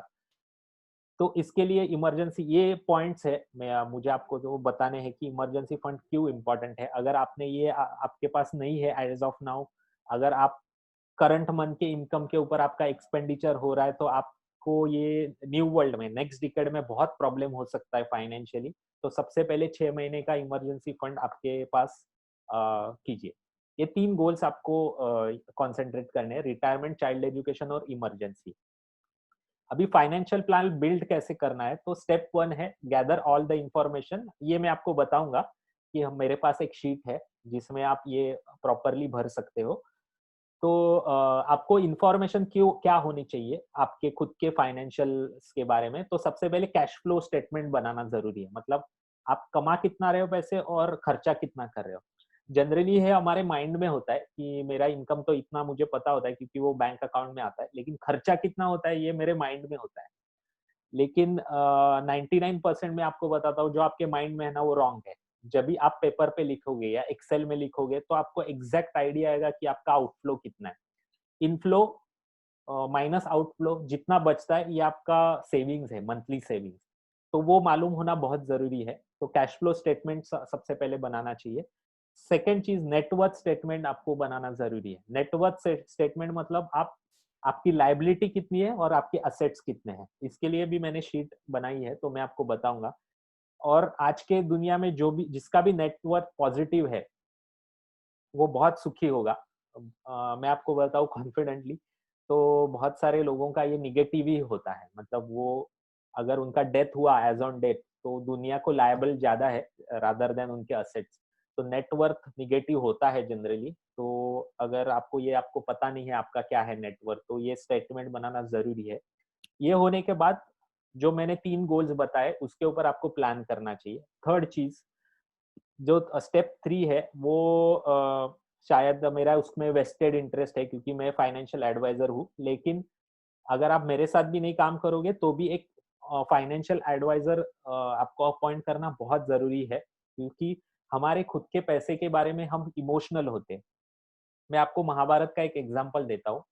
S1: तो इसके लिए इमरजेंसी ये पॉइंट्स है, मैं मुझे आपको जो बताने हैं कि इमरजेंसी फंड क्यों इम्पोर्टेंट है। अगर आपने ये आपके पास नहीं है एज ऑफ नाउ, अगर आप करंट मंथ के इनकम के ऊपर आपका एक्सपेंडिचर हो रहा है, तो आपको ये न्यू वर्ल्ड में नेक्स्ट डिकेड में बहुत प्रॉब्लम हो सकता है फाइनेंशियली। तो सबसे पहले 6 महीने का इमरजेंसी फंड आपके पास कीजिए। ये 3 गोल्स आपको कॉन्सेंट्रेट करने हैं: रिटायरमेंट, चाइल्ड एजुकेशन और इमरजेंसी। अभी फाइनेंशियल प्लान बिल्ड कैसे करना है, तो स्टेप 1 है गैदर ऑल द इंफॉर्मेशन। ये मैं आपको बताऊंगा कि हम मेरे पास एक शीट है जिसमें आप ये प्रॉपरली भर सकते हो। तो आपको इन्फॉर्मेशन क्यों क्या होनी चाहिए आपके खुद के फाइनेंशियल्स के बारे में। तो सबसे पहले कैश फ्लो स्टेटमेंट बनाना जरूरी है, मतलब आप कमा कितना रहे हो पैसे और खर्चा कितना कर रहे हो। जनरली है हमारे माइंड में होता है कि मेरा इनकम तो इतना मुझे पता होता है क्योंकि वो बैंक अकाउंट में आता है, लेकिन खर्चा कितना होता है ये मेरे माइंड में होता है। लेकिन 99% मैं आपको बताता हूँ जो आपके माइंड में है ना वो रॉन्ग है। जब भी आप पेपर पे लिखोगे या एक्सेल में लिखोगे तो आपको एग्जैक्ट आइडिया आएगा कि आपका आउटफ्लो कितना है। इनफ्लो माइनस आउटफ्लो जितना बचता है ये आपका सेविंग्स है, मंथली सेविंग्स। तो वो मालूम होना बहुत जरूरी है। तो कैश फ्लो स्टेटमेंट सबसे पहले बनाना चाहिए। सेकेंड चीज नेटवर्थ स्टेटमेंट आपको बनाना जरूरी है। नेटवर्थ स्टेटमेंट मतलब आप आपकी लाइबिलिटी कितनी है और आपके असेट्स कितने हैं। इसके लिए भी मैंने शीट बनाई है, तो मैं आपको बताऊंगा। और आज के दुनिया में जो भी जिसका भी नेटवर्थ पॉजिटिव है वो बहुत सुखी होगा। मैं आपको बताऊँ कॉन्फिडेंटली, तो बहुत सारे लोगों का ये निगेटिव ही होता है। मतलब वो अगर उनका डेथ हुआ एज ऑन डेथ तो दुनिया को लायबल ज्यादा है रादर देन उनके असेट्स। तो नेटवर्थ निगेटिव होता है जनरली। तो अगर आपको ये आपको पता नहीं है आपका क्या है नेटवर्थ, तो ये स्टेटमेंट बनाना जरूरी है। ये होने के बाद जो मैंने 3 गोल्स बताए उसके ऊपर आपको प्लान करना चाहिए। थर्ड चीज जो स्टेप 3 है वो शायद मेरा उसमें वेस्टेड इंटरेस्ट है क्योंकि मैं फाइनेंशियल एडवाइजर हूँ। लेकिन अगर आप मेरे साथ भी नहीं काम करोगे तो भी एक फाइनेंशियल एडवाइजर आपको अपॉइंट करना बहुत जरूरी है, क्योंकि हमारे खुद के पैसे के बारे में हम इमोशनल होते हैं। मैं आपको महाभारत का एक एग्जांपल देता हूँ।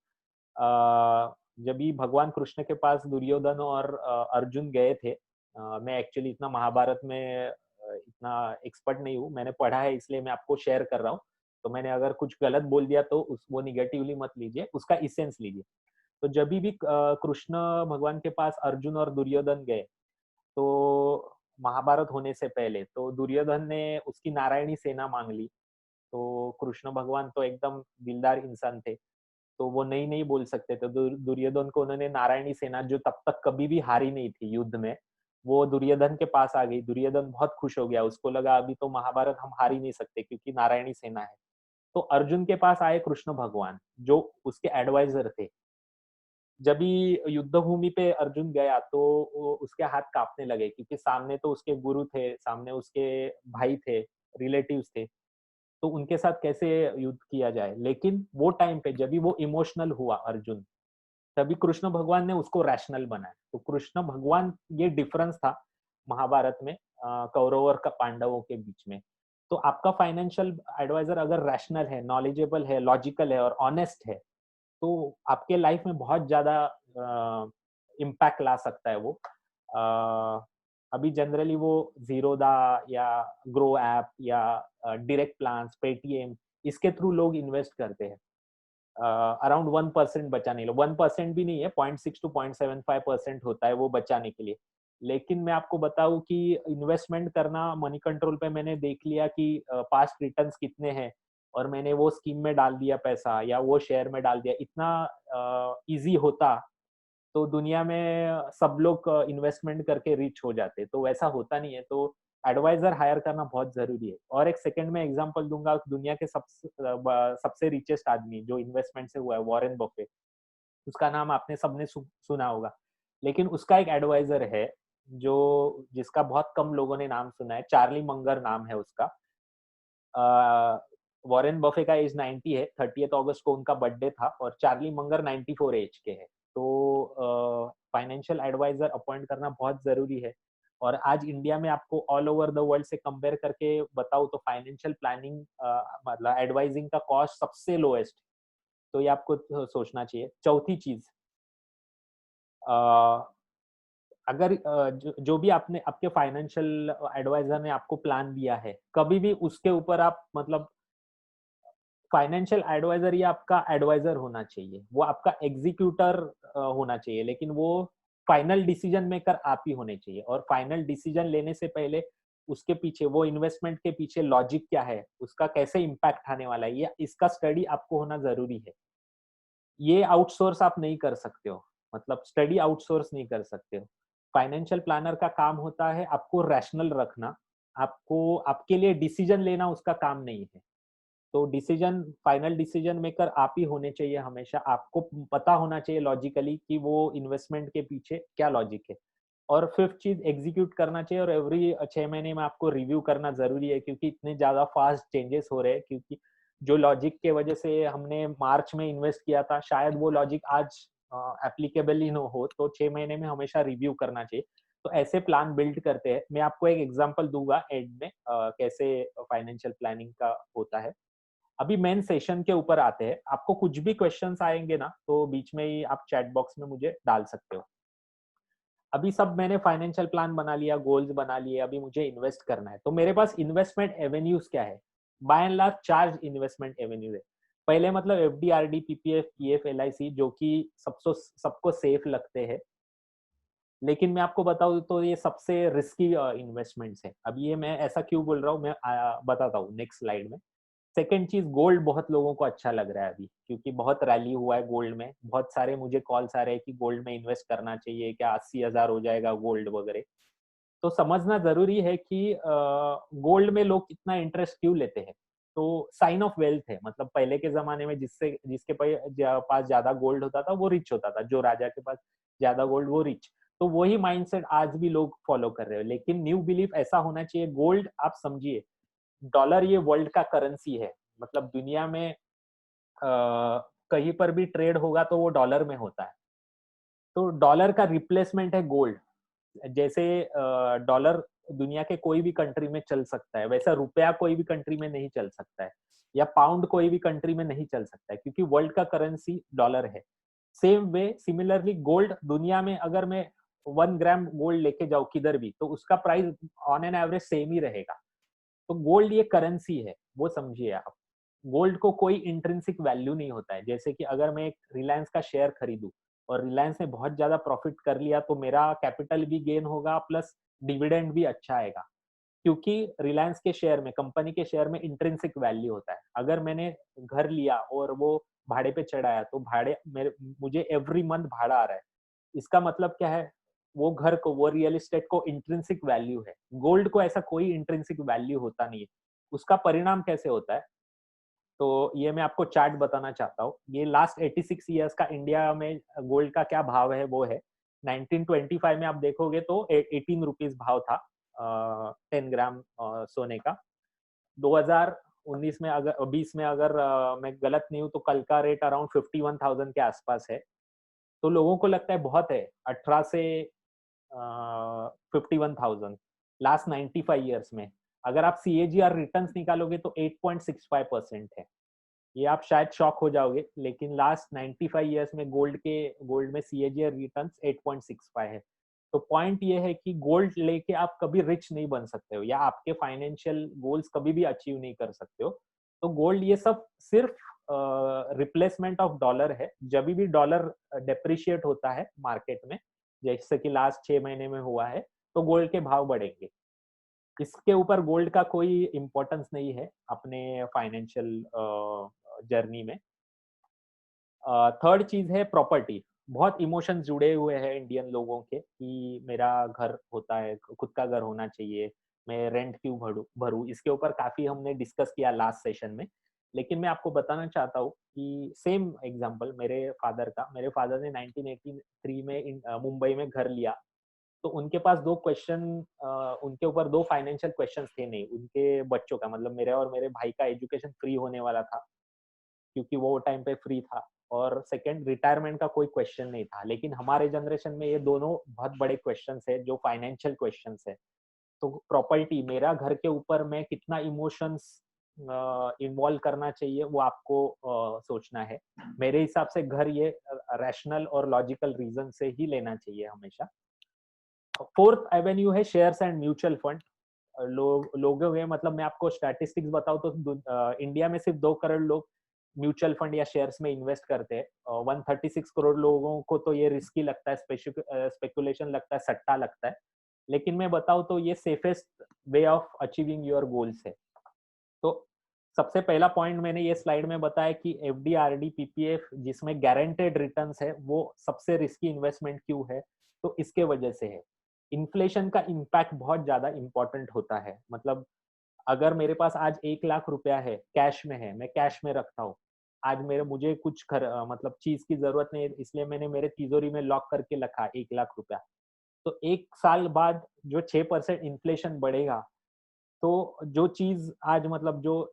S1: जब भी भगवान कृष्ण के पास दुर्योधन और अर्जुन गए थे, मैं एक्चुअली इतना महाभारत में इतना एक्सपर्ट नहीं हूँ, मैंने पढ़ा है इसलिए मैं आपको शेयर कर रहा हूँ। तो मैंने अगर कुछ गलत बोल दिया तो उस वो निगेटिवली मत लीजिए, उसका इसेंस लीजिए। तो जब भी कृष्ण भगवान के पास अर्जुन और दुर्योधन गए, तो महाभारत होने से पहले तो दुर्योधन ने उसकी नारायणी सेना मांग ली। तो कृष्ण भगवान तो एकदम दिलदार इंसान थे, तो वो नहीं नहीं बोल सकते थे। दुर्योधन को उन्होंने नारायणी सेना जो तब तक कभी भी हारी नहीं थी युद्ध में, वो दुर्योधन के पास आ गई। दुर्योधन बहुत खुश हो गया, उसको लगा अभी तो महाभारत हम हार ही नहीं सकते क्योंकि नारायणी सेना है। तो अर्जुन के पास आए कृष्ण भगवान जो उसके एडवाइजर थे। जब भी युद्ध भूमि पे अर्जुन गया तो उसके हाथ कांपने लगे क्योंकि सामने तो उसके गुरु थे, सामने उसके भाई थे, रिलेटिव्स थे। तो उनके साथ कैसे युद्ध किया जाए। लेकिन वो टाइम पे जब भी वो इमोशनल हुआ अर्जुन, तभी कृष्ण भगवान ने उसको रैशनल बनाया। तो कृष्ण भगवान ये डिफरेंस था महाभारत में कौरव और पांडवों के बीच में। तो आपका फाइनेंशियल एडवाइजर अगर रैशनल है, नॉलेजेबल है, लॉजिकल है और ऑनेस्ट है, तो आपके लाइफ में बहुत ज्यादा इम्पैक्ट ला सकता है वो। अभी जनरली वो जीरोदा या ग्रो ऐप या डायरेक्ट प्लान्स, पेटीएम, इसके थ्रू लोग इन्वेस्ट करते हैं। अराउंड 1% बचाने लो, 1% भी नहीं है, 0.6 to 0.75% होता है वो बचाने के लिए। लेकिन मैं आपको बताऊं कि इन्वेस्टमेंट करना मनी कंट्रोल पे मैंने देख लिया कि पास्ट रिटर्न्स कितने हैं, और मैंने वो स्कीम में डाल दिया पैसा या वो शेयर में डाल दिया। इतना इजी होता तो दुनिया में सब लोग इन्वेस्टमेंट करके रिच हो जाते, तो वैसा होता नहीं है। तो एडवाइजर हायर करना बहुत जरूरी है। और एक सेकंड में एग्जांपल दूंगा, दुनिया के सबसे रिचेस्ट आदमी जो इन्वेस्टमेंट से हुआ है, वॉरेन बफे। उसका नाम आपने सबने सुना होगा। लेकिन उसका एक एडवाइजर है जो जिसका बहुत कम लोगों ने नाम सुना है, चार्ली मंगर नाम है उसका। वॉरेन बफे का एज 90 है, 30th अगस्त को उनका बर्थडे था, और चार्ली मंगर 94 एज के हैं। तो फाइनेंशियल एडवाइजर अपॉइंट करना बहुत ज़रूरी है। और आज इंडिया में आपको ऑल ओवर द वर्ल्ड से कंपेयर करके बताऊँ तो फाइनेंशियल प्लानिंग मतलब एडवाइजिंग का कॉस्ट सबसे लोएस्ट, तो ये आपको सोचना चाहिए। चौथी चीज़, अ, अगर जो भी आपने आपके फाइनेंशियल एडवाइजर ने आपको प्लान दिया है, कभी भी उसके ऊपर आप मतलब फाइनेंशियल एडवाइजर ये आपका एडवाइजर होना चाहिए, वो आपका एग्जीक्यूटर होना चाहिए, लेकिन वो फाइनल डिसीजन मेकर आप ही होने चाहिए। और फाइनल डिसीजन लेने से पहले उसके पीछे, वो इन्वेस्टमेंट के पीछे लॉजिक क्या है, उसका कैसे इम्पैक्ट आने वाला है, ये इसका स्टडी आपको होना जरूरी है। ये आउटसोर्स आप नहीं कर सकते हो, मतलब स्टडी आउटसोर्स नहीं कर सकते हो। फाइनेंशियल प्लानर का काम होता है आपको रैशनल रखना, आपको आपके लिए डिसीजन लेना उसका काम नहीं है। तो डिसीजन, फाइनल डिसीजन मेकर आप ही होने चाहिए हमेशा। आपको पता होना चाहिए लॉजिकली कि वो इन्वेस्टमेंट के पीछे क्या लॉजिक है। और फिफ्थ चीज, एग्जीक्यूट करना चाहिए, और एवरी 6 महीने में आपको रिव्यू करना जरूरी है, क्योंकि इतने ज्यादा फास्ट चेंजेस हो रहे हैं। क्योंकि जो लॉजिक के वजह से हमने मार्च में इन्वेस्ट किया था, शायद वो लॉजिक आज एप्लीकेबल ही न हो, तो 6 महीने में हमेशा रिव्यू करना चाहिए। तो ऐसे प्लान बिल्ड करते हैं। मैं आपको एक एग्जांपल दूंगा एंड में, कैसे फाइनेंशियल प्लानिंग का होता है। अभी मेन सेशन के ऊपर आते हैं। आपको कुछ भी क्वेश्चंस आएंगे ना, तो बीच में ही आप चैट बॉक्स में मुझे डाल सकते हो। अभी सब मैंने फाइनेंशियल प्लान बना लिया, गोल्स बना लिए, अभी मुझे इन्वेस्ट करना है। तो मेरे पास इन्वेस्टमेंट एवेन्यूज क्या है? By and large 4 investment avenue है। पहले मतलब FD, RD, PPF, PF, LIC, जो कि सबको सेफ लगते हैं। लेकिन मैं आपको बताऊं तो ये सबसे रिस्की इन्वेस्टमेंट्स है। अब ये मैं ऐसा क्यों बोल रहा हूँ, मैं बताता हूँ नेक्स्ट स्लाइड में। सेकंड चीज, गोल्ड बहुत लोगों को अच्छा लग रहा है अभी, क्योंकि बहुत रैली हुआ है गोल्ड में। बहुत सारे मुझे कॉल्स आ रहे हैं कि गोल्ड में इन्वेस्ट करना चाहिए क्या, 80,000 हो जाएगा गोल्ड वगैरह। तो समझना जरूरी है कि गोल्ड में लोग इतना इंटरेस्ट क्यों लेते हैं। तो साइन ऑफ वेल्थ है, मतलब पहले के जमाने में जिसके पास ज्यादा गोल्ड होता था वो रिच होता था, जो राजा के पास ज्यादा गोल्ड वो रिच। तो वही माइंडसेट आज भी लोग फॉलो कर रहे हो। लेकिन न्यू बिलीफ ऐसा होना चाहिए, गोल्ड आप समझिए, डॉलर ये वर्ल्ड का करेंसी है। मतलब दुनिया में कहीं पर भी ट्रेड होगा तो वो डॉलर में होता है। तो डॉलर का रिप्लेसमेंट है गोल्ड। जैसे डॉलर दुनिया के कोई भी कंट्री में चल सकता है, वैसा रुपया कोई भी कंट्री में नहीं चल सकता है, या पाउंड कोई भी कंट्री में नहीं चल सकता है, क्योंकि वर्ल्ड का करेंसी डॉलर है। सेम वे सिमिलरली गोल्ड, दुनिया में अगर मैं 1 ग्राम गोल्ड लेके जाऊं किधर भी, तो उसका price on an average same ही रहेगा। तो गोल्ड ये करेंसी है, वो समझिए आप। गोल्ड को कोई इंट्रिंसिक वैल्यू नहीं होता है। जैसे कि अगर मैं एक रिलायंस का शेयर खरीदूं और रिलायंस ने बहुत ज्यादा प्रॉफिट कर लिया, तो मेरा कैपिटल भी गेन होगा, प्लस डिविडेंड भी अच्छा आएगा। क्योंकि रिलायंस के शेयर में, कंपनी के शेयर में इंट्रिंसिक वैल्यू होता है। अगर मैंने घर लिया और वो भाड़े पे चढ़ाया, तो भाड़े मेरे मुझे एवरी मंथ भाड़ा आ रहा है, इसका मतलब क्या है? वो घर को, वो रियल एस्टेट को इंट्रिंसिक वैल्यू है। गोल्ड को ऐसा कोई इंट्रिंसिक वैल्यू होता नहीं है। उसका परिणाम कैसे होता है, तो ये मैं आपको चार्ट बताना चाहता हूँ। ये लास्ट 86 ईयर्स का इंडिया में गोल्ड का क्या भाव है वो है। 1925 में आप देखोगे तो 18 रुपीज भाव था 10 ग्राम सोने का। 2019 में, अगर 20 में, अगर मैं गलत नहीं हूँ तो कल का रेट अराउंड 51,000 के आसपास है। तो लोगों को लगता है बहुत है, 18 से 51,000 लास्ट 95 ईयर्स में। अगर आप CAGR रिटर्न्स निकालोगे तो 8.65% है। ये आप शायद शॉक हो जाओगे, लेकिन लास्ट 95 ईयर्स में गोल्ड में CAGR रिटर्न्स 8.65 है। तो पॉइंट ये है कि गोल्ड लेके आप कभी रिच नहीं बन सकते हो, या आपके फाइनेंशियल गोल्स कभी भी अचीव नहीं कर सकते हो। तो गोल्ड ये सब सिर्फ रिप्लेसमेंट ऑफ डॉलर है। जब भी डॉलर डेप्रिशिएट होता है मार्केट में, जैसे कि लास्ट 6 महीने में हुआ है, तो गोल्ड के भाव बढ़ेंगे। इसके ऊपर गोल्ड का कोई इम्पोर्टेंस नहीं है अपने फाइनेंशियल जर्नी में। थर्ड चीज है प्रॉपर्टी। बहुत इमोशंस जुड़े हुए हैं इंडियन लोगों के कि मेरा घर होता है, खुद का घर होना चाहिए, मैं रेंट क्यों भरूं भरूं। इसके ऊपर काफी हमने डिस्कस किया लास्ट सेशन में। लेकिन मैं आपको बताना चाहता हूँ कि सेम एग्जांपल मेरे फादर का। मेरे फादर ने 1983 में मुंबई में घर लिया, तो उनके पास दो क्वेश्चन, उनके ऊपर दो फाइनेंशियल क्वेश्चन थे नहीं, उनके बच्चों का मतलब मेरे और मेरे भाई का एजुकेशन फ्री होने वाला था, क्योंकि वो टाइम पे फ्री था, और सेकंड रिटायरमेंट का कोई क्वेश्चन नहीं था। लेकिन हमारे जनरेशन में ये दोनों बहुत बड़े क्वेश्चंस है जो फाइनेंशियल क्वेश्चंस है। तो प्रॉपर्टी, मेरा घर के ऊपर मैं कितना इमोशंस इन्वॉल्व करना चाहिए वो आपको सोचना है। मेरे हिसाब से घर ये रैशनल और लॉजिकल रीजन से ही लेना चाहिए हमेशा। फोर्थ एवेन्यू है शेयर्स एंड म्यूचुअल फंड। लोगों में मतलब मैं आपको स्टैटिस्टिक्स बताऊं तो इंडिया में सिर्फ 2 करोड़ लोग म्यूचुअल फंड या शेयर्स में इन्वेस्ट करते हैं। 136 करोड़ लोगों को तो ये रिस्की लगता है, स्पेकुलेशन लगता है, सट्टा लगता है। लेकिन मैं बताऊं तो ये safest way of achieving your goals है। तो सबसे पहला पॉइंट मैंने ये स्लाइड में बताया कि एफडी, आरडी, पीपीएफ जिसमें गारंटेड रिटर्न्स है वो सबसे रिस्की इन्वेस्टमेंट क्यों है? तो इसके वजह से है, इन्फ्लेशन का इम्पैक्ट बहुत ज्यादा इंपॉर्टेंट होता है। मतलब अगर मेरे पास आज 1 लाख रुपया है, कैश में है, मैं कैश में रखता हूँ, आज मेरे मुझे कुछ मतलब चीज की जरूरत नहीं है, इसलिए मैंने मेरे तिजोरी में लॉक करके रखा 1 लाख रुपया। तो 1 साल बाद जो 6% इन्फ्लेशन बढ़ेगा, तो जो चीज आज मतलब जो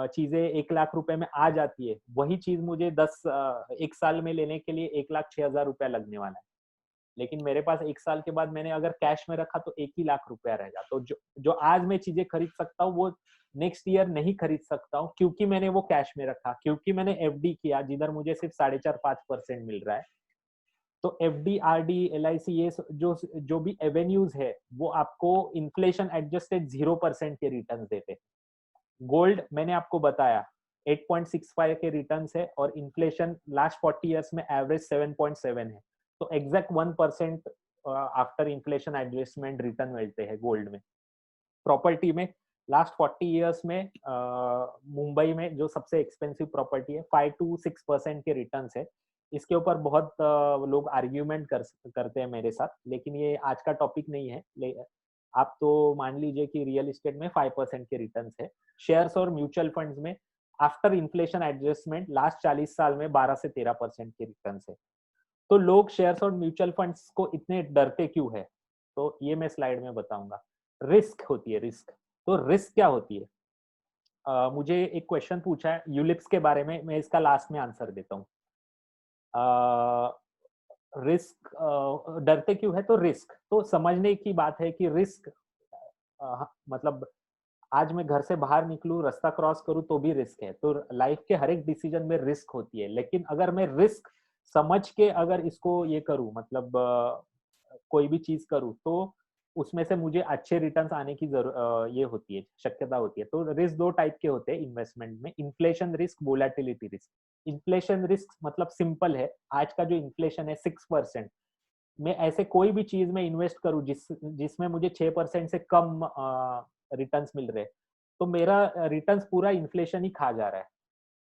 S1: चीजें 1 लाख रुपए में आ जाती है, वही चीज मुझे 1 साल में लेने के लिए 1,06,000 रुपया लगने वाला है। लेकिन मेरे पास 1 साल के बाद मैंने अगर कैश में रखा तो 1 ही लाख रुपया रहेगा। तो जो जो आज मैं चीजें खरीद सकता हूँ वो नेक्स्ट ईयर नहीं खरीद सकता हूँ, क्योंकि मैंने वो कैश में रखा, क्योंकि मैंने एफडी किया जिधर मुझे सिर्फ 4.5-5% मिल रहा है। तो एफडी, आरडी, एलआईसी, ये जो जो भी एवेन्यूज है वो आपको इन्फ्लेशन एडजस्टेड 0% के रिटर्न देते हैं। गोल्ड मैंने आपको बताया 8.65 के रिटर्न्स है, और इन्फ्लेशन लास्ट 40 इयर्स में एवरेज 7.7 है। तो exact 1% after inflation adjustment return मिलते हैं गोल्ड में। प्रॉपर्टी में लास्ट 40 इयर्स में मुंबई में जो सबसे एक्सपेंसिव प्रॉपर्टी है 5 to 6% के रिटर्न्स है। इसके ऊपर बहुत लोग आर्ग्यूमेंट करते हैं मेरे साथ, लेकिन ये आज का टॉपिक नहीं है। आप तो मान लीजिए कि रियल एस्टेट में 5% के रिटर्न्स है। शेयर्स और म्यूचुअल फंड्स में आफ्टर इन्फ्लेशन एडजस्टमेंट लास्ट 40 साल में 12 से 13% के रिटर्न्स है। तो लोग शेयर्स और म्यूचुअल फंड्स को इतने डरते क्यों है? तो ये मैं स्लाइड में बताऊंगा। रिस्क होती है, रिस्क। तो रिस्क क्या होती है? मुझे एक क्वेश्चन पूछा है यूलिप्स के बारे में, मैं इसका लास्ट में आंसर देता हूँ। रिस्क, डरते क्यों है? तो रिस्क तो समझने की बात है कि रिस्क मतलब आज मैं घर से बाहर निकलूं, रास्ता क्रॉस करूं तो भी रिस्क है। तो लाइफ के हर एक डिसीजन में रिस्क होती है। लेकिन अगर मैं रिस्क समझ के अगर इसको ये करूं, मतलब कोई भी चीज करूं, तो उसमें से मुझे अच्छे रिटर्न्स आने की ये होती है, शक्यता होती है। तो रिस्क दो टाइप के होते हैं इन्वेस्टमेंट में, inflation risk, volatility risk. Inflation risk मतलब सिंपल है, आज का जो इन्फ्लेशन है 6%, मैं ऐसे कोई भी चीज में इन्वेस्ट करूं जिसमें मुझे 6% से कम रिटर्न्स मिल रहे, तो मेरा रिटर्न्स पूरा इन्फ्लेशन ही खा जा रहा है।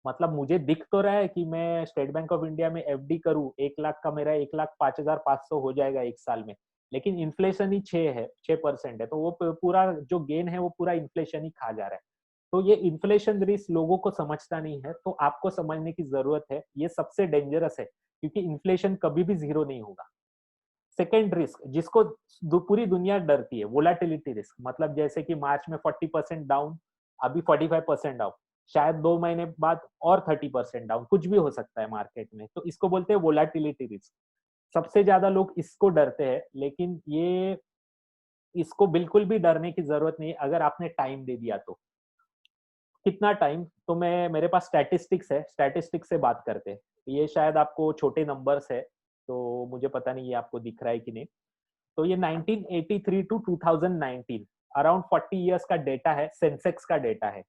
S1: मतलब मुझे दिख तो रहा है कि मैं स्टेट बैंक ऑफ इंडिया में एफडी करूं, 1 लाख का मेरा 1,05,500 हो जाएगा 1 साल में, लेकिन इन्फ्लेशन ही 6% है, तो वो पूरा जो गेन है वो पूरा इन्फ्लेशन ही खा जा रहा है। तो ये इन्फ्लेशन रिस्क लोगों को समझता नहीं है, तो आपको समझने की जरूरत है। ये सबसे डेंजरस है, क्योंकि इन्फ्लेशन कभी भी जीरो नहीं होगा। सेकेंड रिस्क जिसको पूरी दुनिया डरती है, वोलाटिलिटी रिस्क। मतलब जैसे कि मार्च में 40% डाउन, अभी 45% डाउन, शायद 2 महीने बाद और 30% डाउन, कुछ भी हो सकता है मार्केट में। तो इसको बोलते हैं वोलाटिलिटी रिस्क। सबसे ज्यादा लोग इसको डरते हैं, लेकिन ये इसको बिल्कुल भी डरने की जरूरत नहीं अगर आपने टाइम दे दिया तो। कितना टाइम? तो मैं, मेरे पास स्टैटिस्टिक्स है, स्टैटिस्टिक्स से बात करते हैं। ये शायद आपको छोटे नंबर्स है, तो मुझे पता नहीं ये आपको दिख रहा है कि नहीं। तो ये 1983 टू 2019 अराउंड 40 इयर्स का डेटा है, सेंसेक्स का डेटा है।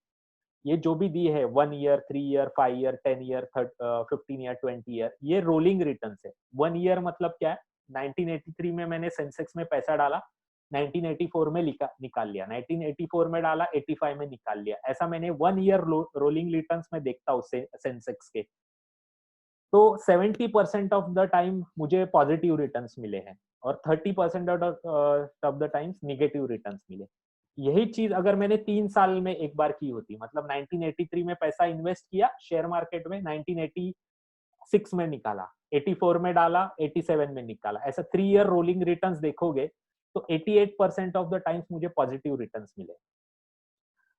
S1: ये जो भी दी है 1 year, 3 year, 5 year, 10 year, 15 year, 20 year, ये रोलिंग रिटर्न है। 1 ईयर मतलब क्या है? 1983 में मैंने सेंसेक्स में पैसा डाला, 1984 में निकाल लिया, 1984 में डाला, 85 में निकाल लिया। ऐसा मैंने 1 ईयर रोलिंग रिटर्न्स में देखता हूँ सेंसेक्स के। तो 70% ऑफ द टाइम मुझे पॉजिटिव रिटर्न्स मिले हैं, और 30% of the times negative returns मिले। यही चीज अगर मैंने 3 साल में एक बार की होती, मतलब 1983 में पैसा इन्वेस्ट किया शेयर मार्केट में, 1986 में निकाला, 84 में डाला, 87 में निकाला, ऐसा 3 ईयर रोलिंग रिटर्न्स देखोगे तो 88% ऑफ द टाइम्स मुझे पॉजिटिव रिटर्न्स मिले।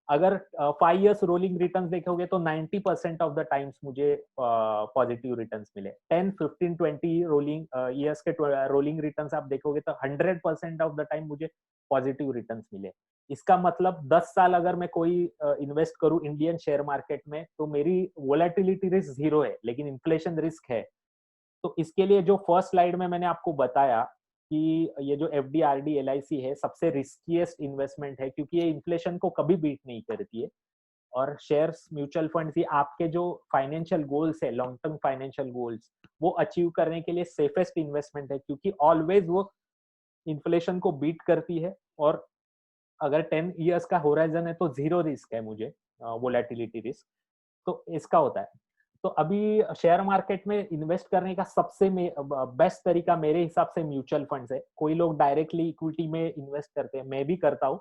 S1: अगर 5 इयर्स रोलिंग रिटर्न्स देखोगे तो 90% ऑफ द टाइम्स मुझे पॉजिटिव रिटर्न्स मिले। 10, 15, 20 रोलिंग ईयर्स के रोलिंग रिटर्न्स आप देखोगे तो 100% ऑफ द टाइम मुझे पॉजिटिव रिटर्न्स मिले। इसका मतलब 10 साल अगर मैं कोई इन्वेस्ट करूं इंडियन शेयर मार्केट में तो मेरी वोलेटिलिटी रिस्क 0 है, लेकिन इन्फ्लेशन रिस्क है। तो इसके लिए जो फर्स्ट स्लाइड में मैंने आपको बताया कि ये जो एफडी, आरडी, एलआईसी है सबसे रिस्कीएस्ट इन्वेस्टमेंट है, क्योंकि ये इन्फ्लेशन को कभी बीट नहीं करती है। और शेयर्स, म्यूचुअल फंड्स ही आपके जो फाइनेंशियल गोल्स है, लॉन्ग टर्म फाइनेंशियल गोल्स, वो अचीव करने के लिए सेफेस्ट इन्वेस्टमेंट है, क्योंकि ऑलवेज वो इन्फ्लेशन को बीट करती है। और अगर 10 इयर्स का होराइजन है तो 0 रिस्क है मुझे, वोलेटिलिटी रिस्क। तो इसका होता है। तो अभी शेयर मार्केट में इन्वेस्ट करने का सबसे बेस्ट तरीका मेरे हिसाब से म्यूचुअल फंड्स है। कोई लोग डायरेक्टली इक्विटी में इन्वेस्ट करते हैं, मैं भी करता हूँ,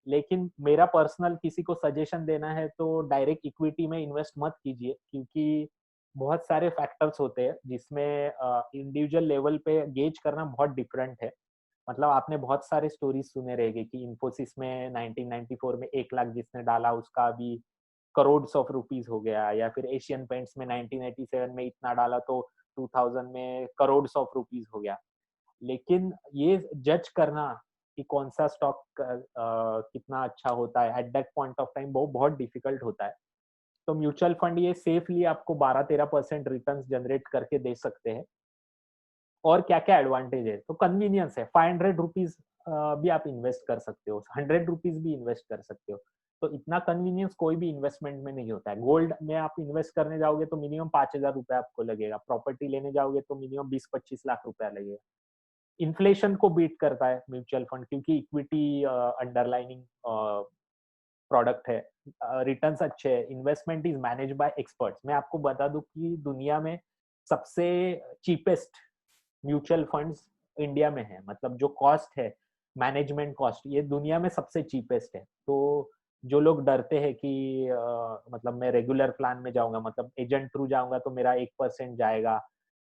S1: लेकिन मेरा पर्सनल किसी को सजेशन देना है तो डायरेक्ट इक्विटी में इन्वेस्ट मत कीजिए, क्योंकि बहुत सारे फैक्टर्स होते हैं जिसमें इंडिविजुअल लेवल पे गेज करना बहुत डिफरेंट है। मतलब आपने बहुत सारे स्टोरीज सुने रहेंगे कि इन्फोसिस में 1994 में 1 लाख जिसने डाला उसका अभी करोड्स ऑफ रुपीस हो गया, या फिर एशियन पेंट्स में 1987 में इतना डाला तो 2000 में करोड्स ऑफ रुपीस हो गया। लेकिन ये जज करना कि कौन सा स्टॉक कितना अच्छा होता है at that point of time, वो बहुत डिफिकल्ट होता है। तो म्यूचुअल फंड ये सेफली आपको 12-13% रिटर्न्स जनरेट करके दे सकते हैं। और क्या क्या एडवांटेज है, तो कन्वीनियंस है। 500 रुपीज भी आप इन्वेस्ट कर सकते हो, 100 रुपीज भी इन्वेस्ट कर सकते हो। तो इतना कन्वीनियंस कोई भी इन्वेस्टमेंट में नहीं होता है। गोल्ड में आप इन्वेस्ट करने जाओगे तो मिनिमम 5,000 रुपए आपको लगेगा, प्रॉपर्टी लेने जाओगे तो मिनिमम 20-25 लाख रुपया लगेगा। इन्फ्लेशन को बीट करता है म्यूचुअल फंड, क्योंकि इक्विटी अंडरलाइनिंग प्रोडक्ट है। रिटर्न्स अच्छे हैं, investment is manage by experts. मैं आपको बता दूं कि दुनिया में सबसे चीपेस्ट म्यूचुअल फंड्स इंडिया में है। मतलब जो कॉस्ट है, मैनेजमेंट कॉस्ट, ये दुनिया में सबसे चीपेस्ट है। तो जो लोग डरते हैं कि मतलब मैं रेगुलर प्लान में जाऊंगा, मतलब एजेंट थ्रू जाऊंगा तो मेरा 1% जाएगा,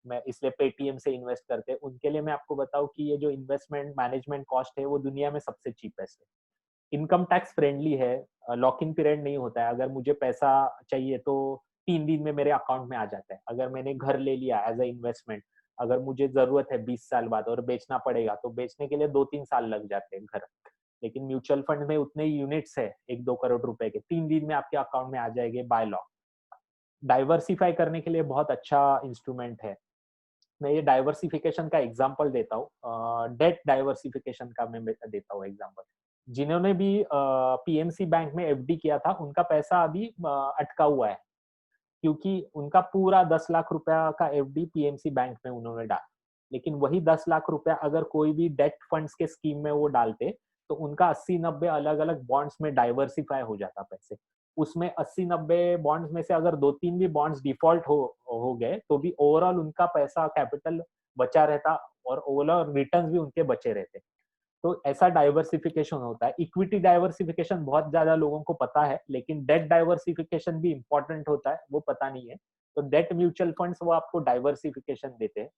S1: मैं इसलिए पेटीएम से इन्वेस्ट करते हैं, उनके लिए मैं आपको बताऊं कि ये जो इन्वेस्टमेंट मैनेजमेंट कॉस्ट है वो दुनिया में सबसे चीपेस्ट है। इनकम टैक्स फ्रेंडली है, लॉक इन पीरियड नहीं होता है। अगर मुझे पैसा चाहिए तो 3 दिन में मेरे अकाउंट में आ जाता है। अगर मैंने घर ले लिया एज अ इन्वेस्टमेंट, अगर मुझे जरूरत है 20 साल बाद और बेचना पड़ेगा तो बेचने के लिए 2-3 साल लग जाते हैं घर। लेकिन म्यूचुअल फंड में उतने यूनिट्स है 1-2 करोड़ रुपए के, 3 दिन में आपके अकाउंट में आ जाएंगे बाय लॉ। डाइवर्सिफाई करने के लिए बहुत अच्छा इंस्ट्रूमेंट है। मैं ये डाइवर्सिफिकेशन का एग्जांपल देता हूँ, डेट डाइवर्सिफिकेशन का मैं देता हूँ एग्जांपल। जिन्होंने भी पीएमसी बैंक में एफडी किया था उनका पैसा अभी अटका हुआ है, क्योंकि उनका पूरा 10 लाख रुपया का एफडी पीएमसी बैंक में उन्होंने डाला। लेकिन वही 10 लाख रुपया अगर कोई भी डेट फंड्स के स्कीम में वो डालते तो उनका 80-90 अलग अलग बॉन्ड्स में डाइवर्सिफाई हो जाता पैसे। उसमें 80-90 बॉन्ड्स में से अगर 2-3 भी बॉन्ड्स डिफॉल्ट हो गए तो भी ओवरऑल उनका पैसा कैपिटल बचा रहता, और ओवरऑल रिटर्न्स भी उनके बचे रहते। तो ऐसा डाइवर्सिफिकेशन होता है। इक्विटी डाइवर्सिफिकेशन बहुत ज्यादा लोगों को पता है, लेकिन डेट डाइवर्सिफिकेशन भी इंपॉर्टेंट होता है, वो पता नहीं है। तो डेट म्यूचुअल फंड्स वो आपको डाइवर्सिफिकेशन देते हैं।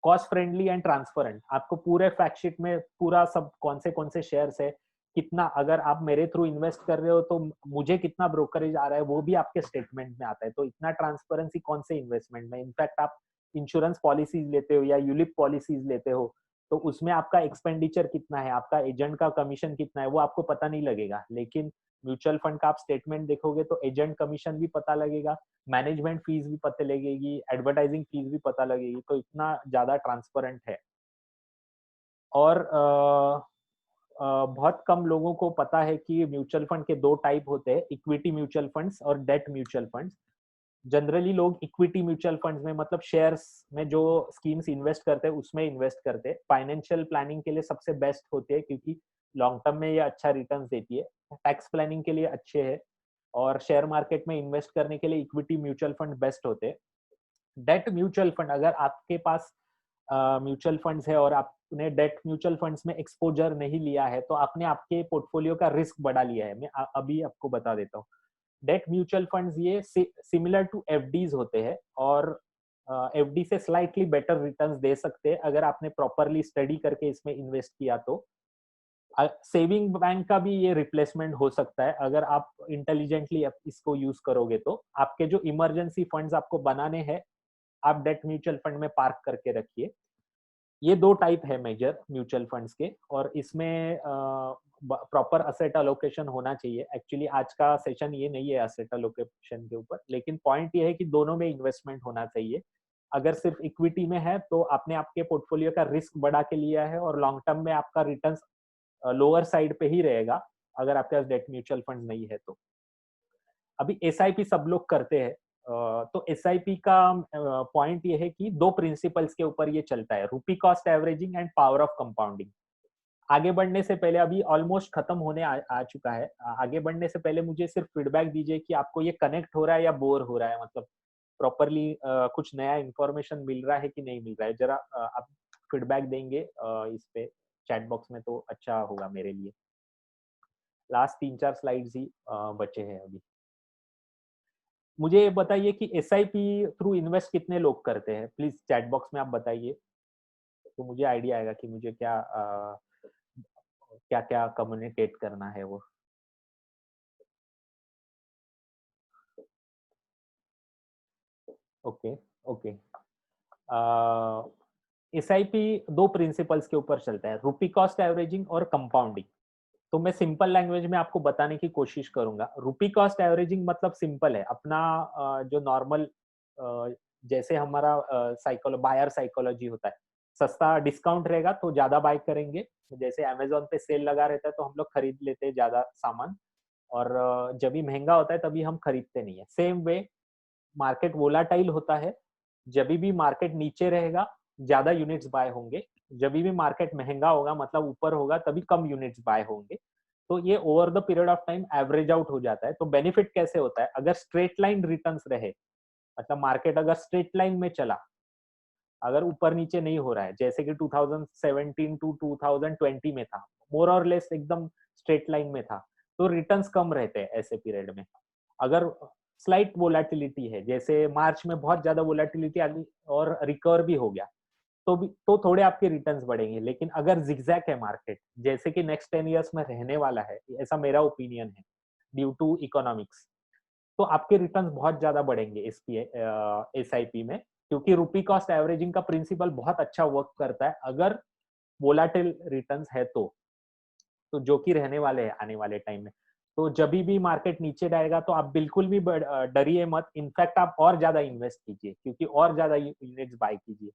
S1: कॉस्ट फ्रेंडली एंड ट्रांसपेरेंट, आपको पूरे फैक्ट में पूरा सब कौन से शेयर्स है, कितना, अगर आप मेरे थ्रू इन्वेस्ट कर रहे हो तो मुझे कितना ब्रोकरेज आ रहा है वो भी आपके स्टेटमेंट में आता है। तो इतना ट्रांसपेरेंसी कौन से इन्वेस्टमेंट में। इनफैक्ट आप इंश्योरेंस पॉलिसीज लेते हो या यूलिप पॉलिसीज लेते हो तो उसमें आपका एक्सपेंडिचर कितना है, आपका एजेंट का कमीशन कितना है, वो आपको पता नहीं लगेगा। लेकिन म्यूचुअल फंड का आप स्टेटमेंट देखोगे तो एजेंट कमीशन भी पता लगेगा, मैनेजमेंट फीस भी पता लगेगी, एडवर्टाइजिंग फीस भी पता लगेगी। तो इतना ज्यादा ट्रांसपेरेंट है। और बहुत कम लोगों को पता है कि म्यूचुअल फंड के 2 टाइप होते हैं, इक्विटी म्यूचुअल फंड्स और डेट म्यूचुअल फंड्स। जनरली लोग इक्विटी म्यूचुअल फंड्स में, मतलब शेयर्स में जो स्कीम्स इन्वेस्ट करते हैं उसमें इन्वेस्ट करते हैं। फाइनेंशियल प्लानिंग के लिए सबसे बेस्ट होती है, क्योंकि लॉन्ग टर्म में ये अच्छा रिटर्न देती है। टैक्स प्लानिंग के लिए अच्छे है, और शेयर मार्केट में इन्वेस्ट करने के लिए इक्विटी म्यूचुअल फंड बेस्ट होते हैं। डेट म्यूचुअल फंड, अगर आपके पास म्यूचुअल फंड्स है और आपने डेट म्यूचुअल फंड्स में एक्सपोजर नहीं लिया है तो आपने आपके पोर्टफोलियो का रिस्क बढ़ा लिया है। मैं अभी आपको बता देता हूँ। डेट म्यूचुअल फंड्स ये सिमिलर टू एफडीज होते हैं, और एफडी से स्लाइटली बेटर रिटर्न्स दे सकते हैं अगर आपने प्रॉपरली स्टडी करके इसमें इन्वेस्ट किया तो। सेविंग बैंक का भी ये रिप्लेसमेंट हो सकता है अगर आप इंटेलिजेंटली इसको यूज करोगे तो। आपके जो इमरजेंसी फंड्स आपको बनाने हैं, आप डेट म्यूचुअल फंड में पार्क करके रखिए। ये 2 टाइप है मेजर म्यूचुअल फंड्स के, और इसमें प्रॉपर असेट अलोकेशन होना चाहिए। एक्चुअली आज का सेशन ये नहीं है असेट अलोकेशन के ऊपर, लेकिन पॉइंट ये है कि दोनों में इन्वेस्टमेंट होना चाहिए। अगर सिर्फ इक्विटी में है तो आपने आपके पोर्टफोलियो का रिस्क बढ़ा के लिया है और लॉन्ग टर्म में आपका रिटर्न लोअर साइड पे ही रहेगा अगर आपके पास डेट म्यूचुअल फंड नहीं है तो। अभी एसआईपी सब लोग करते हैं, तो एसआईपी का पॉइंट ये है कि 2 प्रिंसिपल्स के ऊपर ये चलता है, रुपी cost averaging and power of compounding. आगे बढ़ने से पहले, अभी ऑलमोस्ट खत्म होने आ चुका है, आगे बढ़ने से पहले मुझे सिर्फ फीडबैक दीजिए कि आपको ये कनेक्ट हो रहा है या बोर हो रहा है, मतलब प्रॉपरली कुछ नया इंफॉर्मेशन मिल रहा है कि नहीं मिल रहा है। जरा आप फीडबैक देंगे इस पे चैट बॉक्स में तो अच्छा होगा मेरे लिए। लास्ट 3-4 स्लाइड्स ही बचे हैं अभी। मुझे ये बताइए कि एसआईपी थ्रू इन्वेस्ट कितने लोग करते हैं, प्लीज चैट बॉक्स में आप बताइए, तो मुझे आइडिया आएगा कि मुझे क्या क्या क्या कम्युनिकेट करना है वो। Okay, okay. एसआईपी 2 प्रिंसिपल्स के ऊपर चलता है, रुपी कॉस्ट एवरेजिंग और कंपाउंडिंग। तो मैं सिंपल लैंग्वेज में आपको बताने की कोशिश करूंगा। रुपी कॉस्ट एवरेजिंग मतलब सिंपल है, अपना जो नॉर्मल जैसे हमारा बायर साइकोलॉजी होता है, सस्ता डिस्काउंट रहेगा तो ज्यादा बाय करेंगे। जैसे अमेजोन पे सेल लगा रहता है तो हम लोग खरीद लेते हैं ज्यादा सामान, और जब भी महंगा होता है तभी हम खरीदते नहीं है। सेम वे मार्केट वोलाटाइल होता है, जब भी मार्केट नीचे रहेगा ज्यादा यूनिट्स बाय होंगे, जब भी मार्केट महंगा होगा मतलब ऊपर होगा तभी कम यूनिट्स बाय होंगे। तो ये over the period of time average out हो जाता है। तो बेनिफिट कैसे होता है, अगर स्ट्रेट लाइन रिटर्न्स रहे, मतलब मार्केट अगर स्ट्रेट लाइन में चला, अगर ऊपर नीचे नहीं हो रहा है, जैसे कि 2017 टू 2020 में था, मोर और लेस एकदम स्ट्रेट लाइन में था, तो रिटर्न्स कम रहते हैं ऐसे पीरियड में। अगर स्लाइट वोलेटिलिटी है, जैसे मार्च में बहुत ज्यादा वोलेटिलिटी आ गई और रिकवर भी हो गया, तो थोड़े आपके रिटर्न्स बढ़ेंगे। लेकिन अगर जिगजैग है मार्केट, जैसे कि नेक्स्ट 10 इयर्स में रहने वाला है, ऐसा मेरा ओपिनियन है ड्यू टू इकोनॉमिक्स, तो आपके रिटर्न्स बहुत ज्यादा बढ़ेंगे इसकी एसआईपी में, क्योंकि रुपी कॉस्ट एवरेजिंग का प्रिंसिपल बहुत अच्छा वर्क करता है अगर वोलाटिल रिटर्न्स है तो जो कि रहने वाले हैं आने वाले टाइम में। तो जब भी मार्केट नीचे जाएगा तो आप बिल्कुल भी डरिए मत, इनफैक्ट आप और ज्यादा इन्वेस्ट कीजिए, क्योंकि और ज्यादा यूनिट्स बाय कीजिए।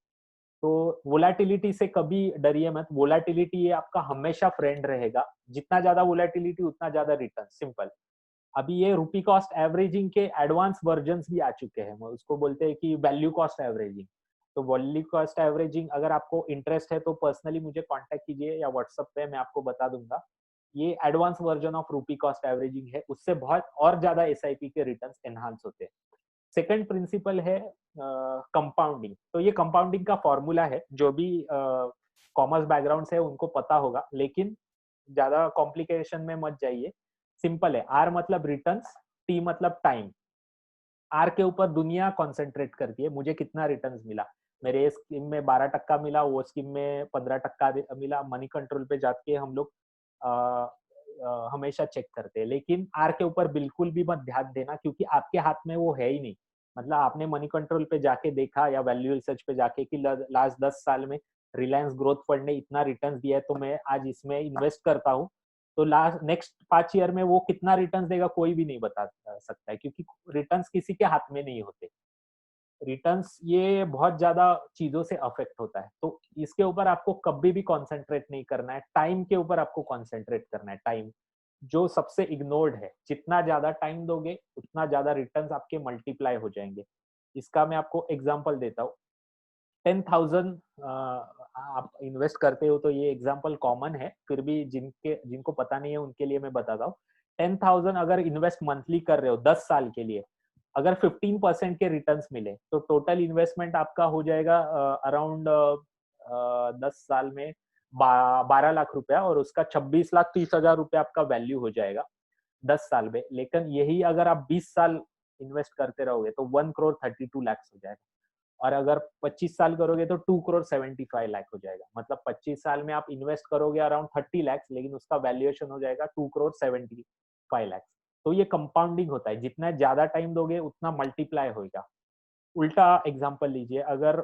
S1: तो वोलेटिलिटी से कभी डरिए मत, वोलेटिलिटी ये आपका हमेशा फ्रेंड रहेगा, जितना ज्यादा वोलेटिलिटी उतना ज्यादा रिटर्न, सिंपल। अभी ये रुपी कॉस्ट एवरेजिंग के एडवांस वर्जन भी आ चुके हैं, उसको बोलते हैं कि वैल्यू कॉस्ट एवरेजिंग। तो वैल्यू कॉस्ट एवरेजिंग अगर आपको इंटरेस्ट है तो पर्सनली मुझे कांटेक्ट कीजिए या व्हाट्सएप पे, मैं आपको बता दूंगा। ये advance version of rupee cost averaging है, उससे बहुत और ज्यादा एसआईपी के रिटर्न्स एनहांस होते हैं। सेकंड प्रिंसिपल है कंपाउंडिंग। तो ये कंपाउंडिंग का फॉर्मूला है, जो भी कॉमर्स बैकग्राउंड से उनको पता होगा, लेकिन ज्यादा कॉम्प्लिकेशन में मत जाइए। सिंपल है, आर मतलब रिटर्न्स, टी मतलब टाइम। आर के ऊपर दुनिया कॉन्सेंट्रेट करती है, मुझे कितना रिटर्न्स मिला, मेरे स्कीम में 12% मिला, वो स्कीम में 15% मिला। मनी कंट्रोल पे जाके हम लोग हमेशा चेक करते हैं, लेकिन आर के ऊपर बिल्कुल भी मत ध्यान देना, क्योंकि आपके हाथ में वो है ही नहीं। मतलब आपने मनी कंट्रोल पे जाके देखा या वैल्यू रिसर्च पे जाके कि लास्ट 10 साल में रिलायंस ग्रोथ फंड ने इतना रिटर्न दिया है तो मैं आज इसमें इन्वेस्ट करता हूँ, तो लास्ट नेक्स्ट 5 ईयर में वो कितना रिटर्न देगा कोई भी नहीं बता सकता है, क्योंकि रिटर्न्स किसी के हाथ में नहीं होते। रिटर्न्स ये बहुत ज्यादा चीजों से अफेक्ट होता है, तो इसके ऊपर आपको कभी भी कॉन्सेंट्रेट नहीं करना है। टाइम के ऊपर आपको कॉन्सेंट्रेट करना है, टाइम जो सबसे इग्नोर्ड है। जितना ज्यादा टाइम दोगे उतना ज्यादा रिटर्न्स आपके मल्टीप्लाई हो जाएंगे। इसका मैं आपको एग्जांपल देता हूँ। 10,000 आप इन्वेस्ट करते हो, तो ये एग्जांपल कॉमन है, फिर भी जिनको पता नहीं है उनके लिए मैं बताता हूँ। 10,000 अगर इन्वेस्ट मंथली कर रहे हो 10 साल के लिए, अगर 15% के रिटर्न्स मिले तो टोटल इन्वेस्टमेंट आपका हो जाएगा अराउंड 10 साल में 12 लाख रुपया, और उसका 26,30,000 रुपया आपका वैल्यू हो जाएगा 10 साल में। लेकिन यही अगर आप 20 साल इन्वेस्ट करते रहोगे तो 1 करोड़ 32 लाख हो जाएगा। और अगर 25 साल करोगे तो 2,75,00,000 हो जाएगा। मतलब 25 साल में आप इन्वेस्ट करोगे अराउंड 30 लाख, लेकिन उसका वैल्यूएशन हो जाएगा 2,75,00,000। तो ये कंपाउंडिंग होता है, जितना ज्यादा टाइम दोगे उतना मल्टीप्लाई होगा। उल्टा एग्जांपल लीजिए, अगर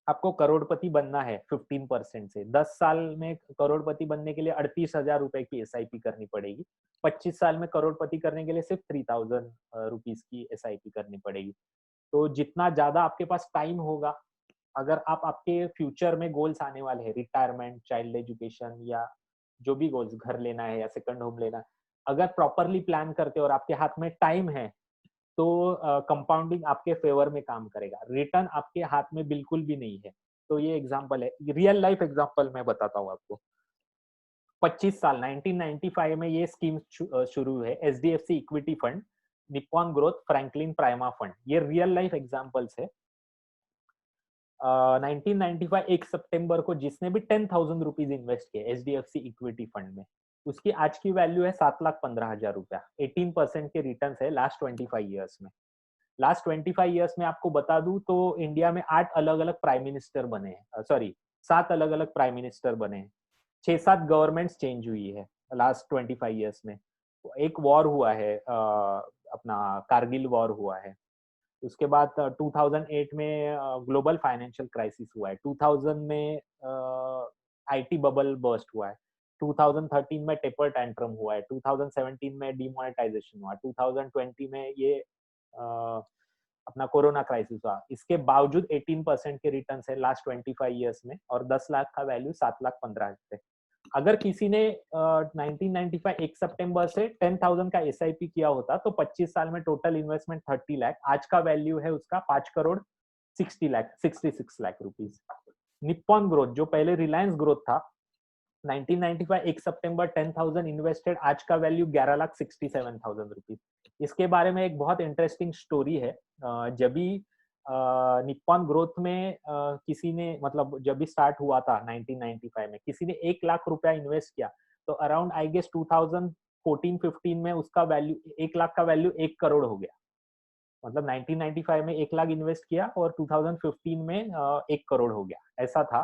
S1: आपको करोड़पति बनना है 15% से, 10 साल में करोड़पति बनने के लिए 38,000 रुपए की एसआईपी करनी पड़ेगी। 25 साल में करोड़पति करने के लिए सिर्फ 3,000 रुपीज की एसआईपी करनी पड़ेगी। तो जितना ज्यादा आपके पास टाइम होगा, अगर आप आपके फ्यूचर में गोल्स आने वाले हैं, रिटायरमेंट, चाइल्ड एजुकेशन, या जो भी गोल्स, घर लेना है या सेकंड होम लेना है, अगर प्रॉपरली प्लान करते हो और आपके हाथ में टाइम है, तो कंपाउंडिंग आपके फेवर में काम करेगा। रिटर्न आपके हाथ में बिल्कुल भी नहीं है। तो ये एग्जांपल है, रियल लाइफ एग्जांपल मैं बताता हूँ आपको। 25 साल 1995 में ये स्कीम शुरू है, HDFC equity fund, Nippon growth, Franklin prima fund. ये रियल लाइफ एग्जांपल्स है। 1995 1 सितंबर को जिसने भी 10,000 रुपीज इन्वेस्ट किए एचडीएफसी इक्विटी फंड में, उसकी आज की वैल्यू है 7,15,000 रुपया। 18% के रिटर्न है लास्ट 25 ईयर्स में। लास्ट 25 ईयर्स में आपको बता दूं तो इंडिया में 8 अलग अलग प्राइम मिनिस्टर बने हैं, सॉरी 7 अलग अलग प्राइम मिनिस्टर बने हैं। 6-7 गवर्नमेंट्स चेंज हुई है लास्ट 25 ईयर्स में। एक वॉर हुआ है, अपना कारगिल वॉर हुआ है। उसके बाद 2008 में ग्लोबल फाइनेंशियल क्राइसिस हुआ है। 2000 में आईटी बबल बर्स्ट हुआ है। 2013 में टेपर टैंट्रम हुआ है। 2017 में डिमोनेटाइजेशन हुआ। 2020 में ये अपना कोरोना क्राइसिस हुआ। इसके बावजूद 18% के रिटर्न है लास्ट 25 ईयर्स में, और 10 लाख का वैल्यू 7,15,000 है। अगर किसी ने 1995 1 सितंबर से 10,000 का एसआईपी किया होता तो 25 साल में टोटल इन्वेस्टमेंट 30 लाख, आज का वैल्यू है उसका 5 crore 60 lakh, 66 lakh rupees. Nippon growth जो पहले रिलायंस ग्रोथ था, 1995 1 सितंबर 10,000 इन्वेस्टेड, आज का वैल्यू 11,67,000 रुपीज। इसके बारे में एक बहुत इंटरेस्टिंग स्टोरी है। जब भी निप्पॉन ग्रोथ में किसी ने, मतलब जब भी स्टार्ट हुआ था 1995 में, किसी ने 1 लाख रुपया इन्वेस्ट किया, तो अराउंड आई गेस 2014-15 में उसका वैल्यू, 1 लाख का वैल्यू 1 करोड़ हो गया। मतलब 1995 में 1 लाख इन्वेस्ट किया और 2015 में 1 करोड़ हो गया, ऐसा था।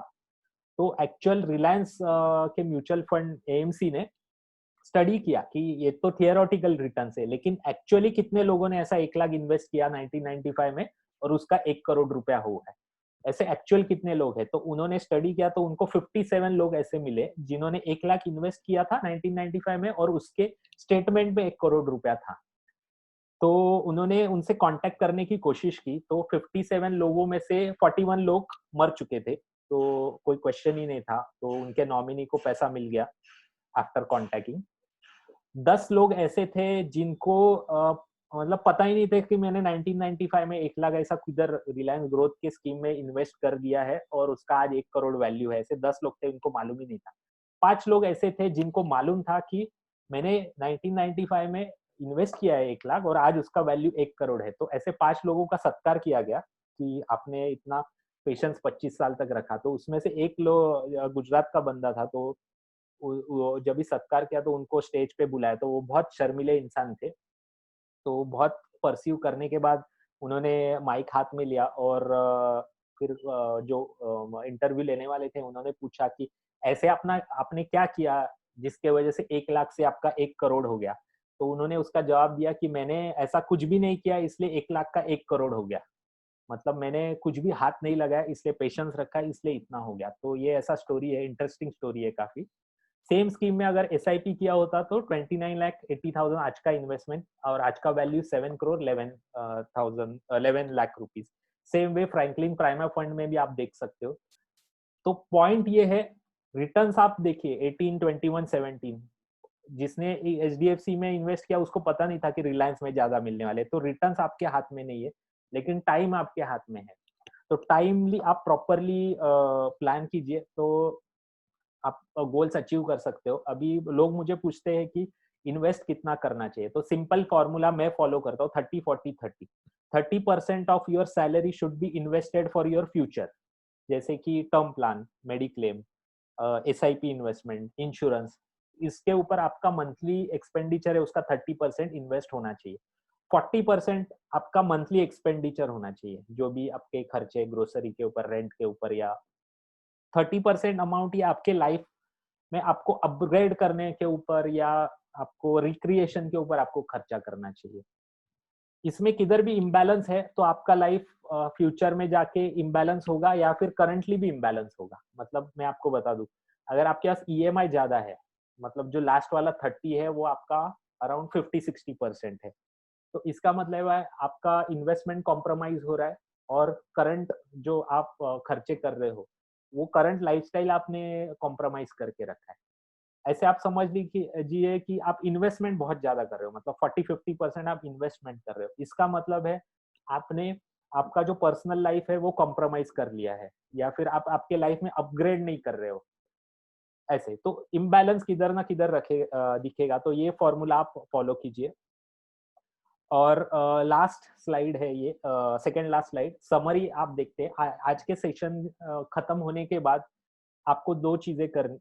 S1: तो एक्चुअल रिलायंस के म्यूचुअल फंड एएमसी ने स्टडी किया कि ये तो थियोरेटिकल रिटर्न है, लेकिन एक्चुअली कितने लोगों ने ऐसा 1 लाख इन्वेस्ट किया 1995 में और उसका 1 करोड़ रुपया हुआ है, ऐसे एक्चुअल कितने लोग हैं। तो उन्होंने स्टडी किया तो उनको 57 लोग ऐसे मिले जिन्होंने 1 लाख इन्वेस्ट किया था 1995 में और उसके स्टेटमेंट में 1 करोड़ रुपया था। तो उन्होंने उनसे कांटेक्ट करने की कोशिश की, तो 57 लोगों में से 41 लोग मर चुके थे, तो कोई क्वेश्चन ही नहीं था। तो उनके नॉमिनी को पैसा मिल गया आफ्टर कॉन्टैक्टिंग। 10 लोग ऐसे थे जिनको मतलब पता ही नहीं थे कि मैंने 1995 में 1 लाख ऐसा किधर रिलायंस ग्रोथ के स्कीम में इन्वेस्ट कर दिया है और उसका आज 1 करोड़ वैल्यू है। ऐसे 10 लोग थे, उनको मालूम ही नहीं था। 5 लोग ऐसे थे जिनको मालूम था कि मैंने 1995 में इन्वेस्ट किया है 1 लाख और आज उसका वैल्यू 1 करोड़ है। तो ऐसे 5 लोगों का सत्कार किया गया कि आपने इतना पेशेंस 25 साल तक रखा। तो उसमें से एक लोग गुजरात का बंदा था, तो वो जब भी सत्कार किया तो उनको स्टेज पे बुलाया, तो वो बहुत शर्मीले इंसान थे। तो बहुत परस्यू करने के बाद उन्होंने माइक हाथ में लिया और फिर जो इंटरव्यू लेने वाले थे उन्होंने पूछा कि ऐसे अपना आपने क्या किया जिसके वजह से 1 लाख से आपका 1 करोड़ हो गया। तो उन्होंने उसका जवाब दिया कि मैंने ऐसा कुछ भी नहीं किया इसलिए 1 लाख का 1 करोड़ हो गया। मतलब मैंने कुछ भी हाथ नहीं लगाया, इसलिए पेशेंस रखा, इसलिए इतना हो गया। तो ये ऐसा स्टोरी है, इंटरेस्टिंग स्टोरी है काफी। सेम स्कीम में अगर एसआईपी किया होता तो 29,80,000 आज का इन्वेस्टमेंट और आज का value 7 crore 11 lakh rupees. Same way Franklin prima fund में भी आप देख सकते हो। तो पॉइंट ये है, रिटर्न्स आप देखिए 18, 21, 17, जिसने एचडीएफसी में इन्वेस्ट किया उसको पता नहीं था कि रिलायंस में ज्यादा मिलने वाले। तो रिटर्न्स आपके हाथ में नहीं है, लेकिन टाइम आपके हाथ में है। तो टाइमली आप प्रॉपरली प्लान कीजिए तो आप गोल्स अचीव कर सकते हो। अभी लोग मुझे पूछते हैं कि इन्वेस्ट कितना करना चाहिए, तो सिंपल फॉर्मूला मैं फॉलो करता हूँ, 30-40-30। 30% of your salary should be invested for your future, जैसे कि term plan, mediclaim, SIP investment, insurance. इसके ऊपर आपका मंथली एक्सपेंडिचर है उसका 30% इन्वेस्ट होना चाहिए। 40% आपका मंथली एक्सपेंडिचर होना चाहिए, जो भी आपके खर्चे ग्रोसरी के ऊपर, रेंट के ऊपर, या 30% अमाउंट ये आपके लाइफ में आपको अपग्रेड करने के ऊपर या आपको रिक्रिएशन के ऊपर आपको खर्चा करना चाहिए। इसमें किधर भी इम्बैलेंस है तो आपका लाइफ फ्यूचर में जाके इम्बैलेंस होगा या फिर करंटली भी इम्बैलेंस होगा। मतलब मैं आपको बता दूं, अगर आपके पास ईएमआई ज्यादा है, मतलब जो लास्ट वाला 30 है वो आपका अराउंड 50-60% है, तो इसका मतलब है आपका इन्वेस्टमेंट कॉम्प्रोमाइज हो रहा है, और करंट जो आप खर्चे कर रहे हो वो करंट लाइफस्टाइल आपने कॉम्प्रोमाइज करके रखा है। ऐसे आप समझ लीजिए कि आप इन्वेस्टमेंट बहुत ज्यादा कर रहे हो, मतलब 40-50% आप इन्वेस्टमेंट कर रहे हो। इसका मतलब है आपने आपका जो पर्सनल लाइफ है वो कॉम्प्रोमाइज कर लिया है, या फिर आप आपके लाइफ में अपग्रेड नहीं कर रहे हो। ऐसे तो इम्बैलेंस किधर ना किधर दिखेगा, तो ये फॉर्मूला आप फॉलो कीजिए। और लास्ट स्लाइड है ये, सेकंड लास्ट स्लाइड समरी आप देखते हैं। आज के सेशन खत्म होने के बाद आपको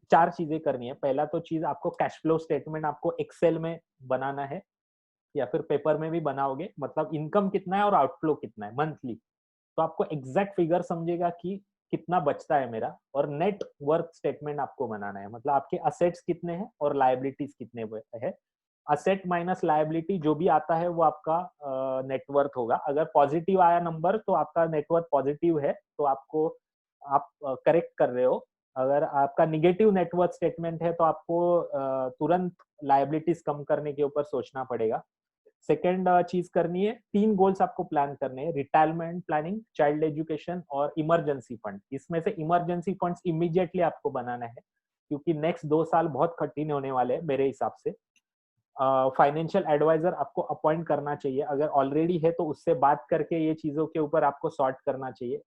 S1: चार चीजें करनी है। पहला तो चीज, आपको कैश फ्लो स्टेटमेंट आपको एक्सेल में बनाना है, या फिर पेपर में भी बनाओगे, मतलब इनकम कितना है और आउटफ्लो कितना है मंथली, तो आपको एग्जैक्ट फिगर समझेगा कि कितना बचता है मेरा। और नेट वर्थ स्टेटमेंट आपको बनाना है, मतलब आपके असेट्स कितने हैं और लायबिलिटीज कितने है। असेट माइनस लायबिलिटी जो भी आता है वो आपका नेटवर्थ होगा। अगर पॉजिटिव आया नंबर तो आपका नेटवर्थ पॉजिटिव है, तो आपको आप करेक्ट कर रहे हो। अगर आपका निगेटिव नेटवर्थ स्टेटमेंट है तो आपको तुरंत लायबिलिटीज कम करने के ऊपर सोचना पड़ेगा। सेकेंड चीज करनी है, 3 गोल्स आपको प्लान करने हैं: रिटायरमेंट प्लानिंग, चाइल्ड एजुकेशन और इमरजेंसी फंड। इसमें से इमरजेंसी फंड्स इमीडिएटली आपको बनाना है, क्योंकि नेक्स्ट 2 साल बहुत कठिन होने वाले हैं मेरे हिसाब से। फाइनेंशियल एडवाइजर आपको अपॉइंट करना चाहिए, अगर ऑलरेडी है तो उससे बात करके ये चीजों के ऊपर आपको सॉर्ट करना चाहिए।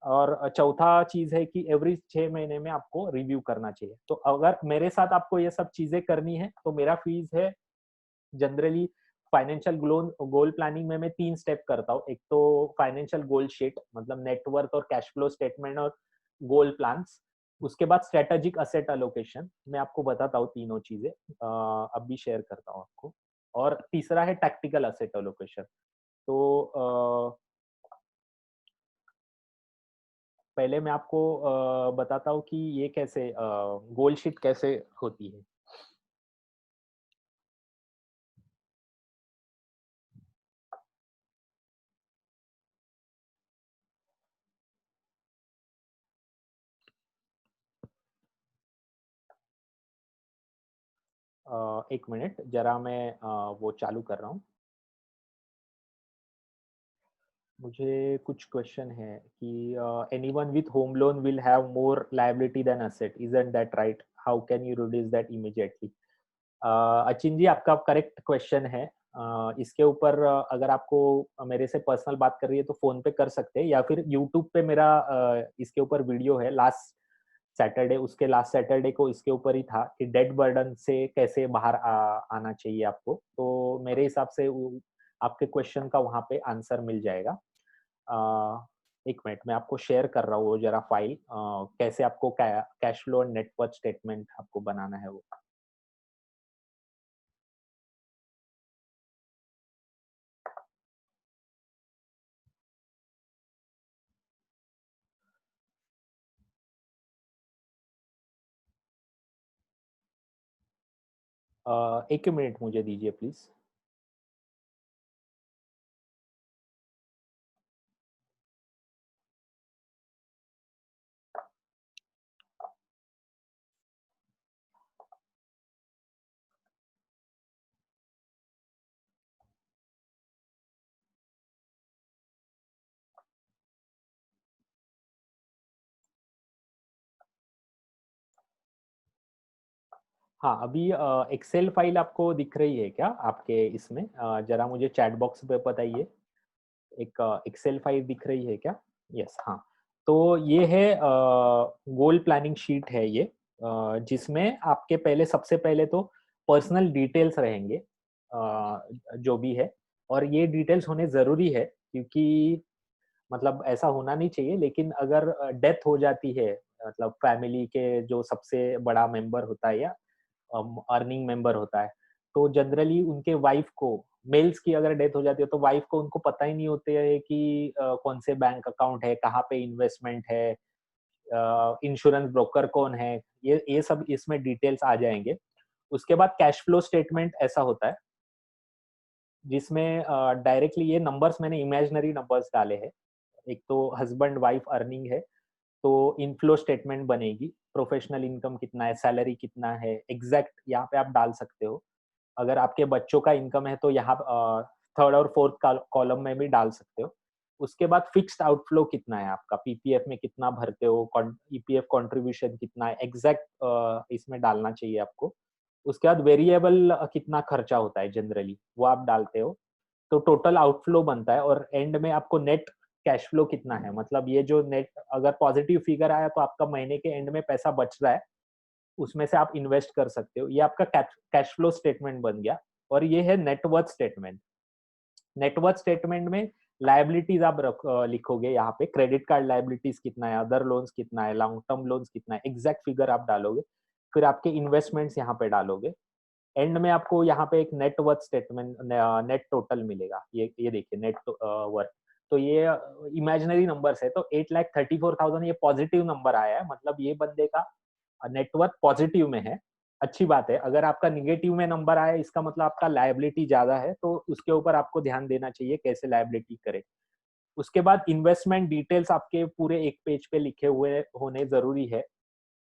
S1: और चौथा चीज है कि एवरी 6 महीने में आपको रिव्यू करना चाहिए। तो अगर मेरे साथ आपको ये सब चीजें करनी है तो मेरा फीस है जनरली, फाइनेंशियल गोल प्लानिंग में मैं 3 स्टेप करता हूँ। एक तो फाइनेंशियल गोल शीट, मतलब नेटवर्थ और कैश फ्लो स्टेटमेंट और गोल प्लान्स। उसके बाद स्ट्रेटेजिक असेट अलोकेशन, मैं आपको बताता हूँ तीनों चीजें, अभी शेयर करता हूँ आपको। और तीसरा है टैक्टिकल असेट अलोकेशन। तो पहले मैं आपको बताता हूँ कि ये कैसे गोल शीट कैसे होती है। एक मिनट, जरा मैं वो चालू कर रहा हूँ। मुझे कुछ क्वेश्चन है कि anyone with home loan will have more liability than asset, isn't that right? How can you reduce that immediately? Achin ji, आपका करेक्ट क्वेश्चन है। इसके ऊपर अगर आपको मेरे से पर्सनल बात कर रही है तो फोन पे कर सकते हैं, या फिर यूट्यूब पे मेरा इसके ऊपर वीडियो है लास्ट सैटरडे, उसके लास्ट सैटरडे को इसके ऊपर ही था कि डेट बर्डन से कैसे बाहर आना चाहिए आपको। तो मेरे हिसाब से आपके क्वेश्चन का वहाँ पे आंसर मिल जाएगा। एक मिनट, मैं आपको शेयर कर रहा हूँ जरा फाइल, कैसे आपको कैश फ्लो और नेटवर्थ स्टेटमेंट आपको बनाना है वो। एक मिनट मुझे दीजिए प्लीज। हाँ, अभी एक्सेल फाइल आपको दिख रही है क्या आपके इसमें? जरा मुझे चैट बॉक्स पे बताइए, एक एक्सेल फाइल दिख रही है क्या? यस, हाँ। तो ये है गोल प्लानिंग शीट है ये, जिसमें आपके पहले सबसे पहले तो पर्सनल डिटेल्स रहेंगे, जो भी है। और ये डिटेल्स होने ज़रूरी है, क्योंकि मतलब ऐसा होना नहीं चाहिए, लेकिन अगर डेथ हो जाती है, मतलब फैमिली के जो सबसे बड़ा मेंबर होता है या अर्निंग मेंबर होता है, तो जनरली उनके वाइफ को मेल्स की अगर डेथ हो जाती है तो वाइफ को उनको पता ही नहीं होते है कि कौन से बैंक अकाउंट है, कहाँ पे इन्वेस्टमेंट है, इंश्योरेंस ब्रोकर कौन है, ये सब इसमें डिटेल्स आ जाएँगे। उसके बाद कैश फ्लो स्टेटमेंट ऐसा होता है, जिसमें डायरेक्टली ये नंबर्स मैंने इमेजिनरी नंबर्स डाले हैं। एक तो हस्बैंड वाइफ अर्निंग है, तो इनफ्लो स्टेटमेंट बनेगी, प्रोफेशनल इनकम कितना है, सैलरी कितना है, एग्ज़ैक्ट यहाँ पे आप डाल सकते हो। अगर आपके बच्चों का इनकम है तो यहाँ थर्ड और फोर्थ कॉलम में भी डाल सकते हो। उसके बाद फिक्स्ड आउटफ्लो कितना है आपका, पीपीएफ में कितना भरते हो, ईपीएफ कंट्रीब्यूशन कितना है, एग्जैक्ट इसमें डालना चाहिए आपको। उसके बाद वेरिएबल कितना खर्चा होता है जनरली, वो आप डालते हो। तो टोटल आउटफ्लो बनता है और एंड में आपको नेट कैश फ्लो कितना है, मतलब ये जो नेट अगर पॉजिटिव फिगर आया तो आपका महीने के एंड में पैसा बच रहा है, उसमें से आप इन्वेस्ट कर सकते हो। ये आपका कैश फ्लो स्टेटमेंट बन गया। और ये है नेटवर्थ स्टेटमेंट। नेटवर्थ स्टेटमेंट में लायबिलिटीज आप लिखोगे, यहाँ पे क्रेडिट कार्ड लायबिलिटीज कितना है, अदर लोन्स कितना है, लॉन्ग टर्म लोन्स कितना है, एग्जैक्ट फिगर आप डालोगे। फिर आपके इन्वेस्टमेंट्स यहाँ पे डालोगे। एंड में आपको यहाँ पे एक net worth statement, net total मिलेगा। ये देखिए नेट वर्थ। तो ये इमेजिनरी नंबर्स है, तो 8,34,000 ये पॉजिटिव नंबर आया है, मतलब ये बंदे का नेटवर्थ पॉजिटिव में है। अच्छी बात है। अगर आपका निगेटिव में नंबर आया, इसका मतलब आपका लायबिलिटी ज्यादा है, तो उसके ऊपर आपको ध्यान देना चाहिए कैसे लायबिलिटी करे। उसके बाद इन्वेस्टमेंट डिटेल्स आपके पूरे एक पेज पे लिखे हुए होने जरूरी है,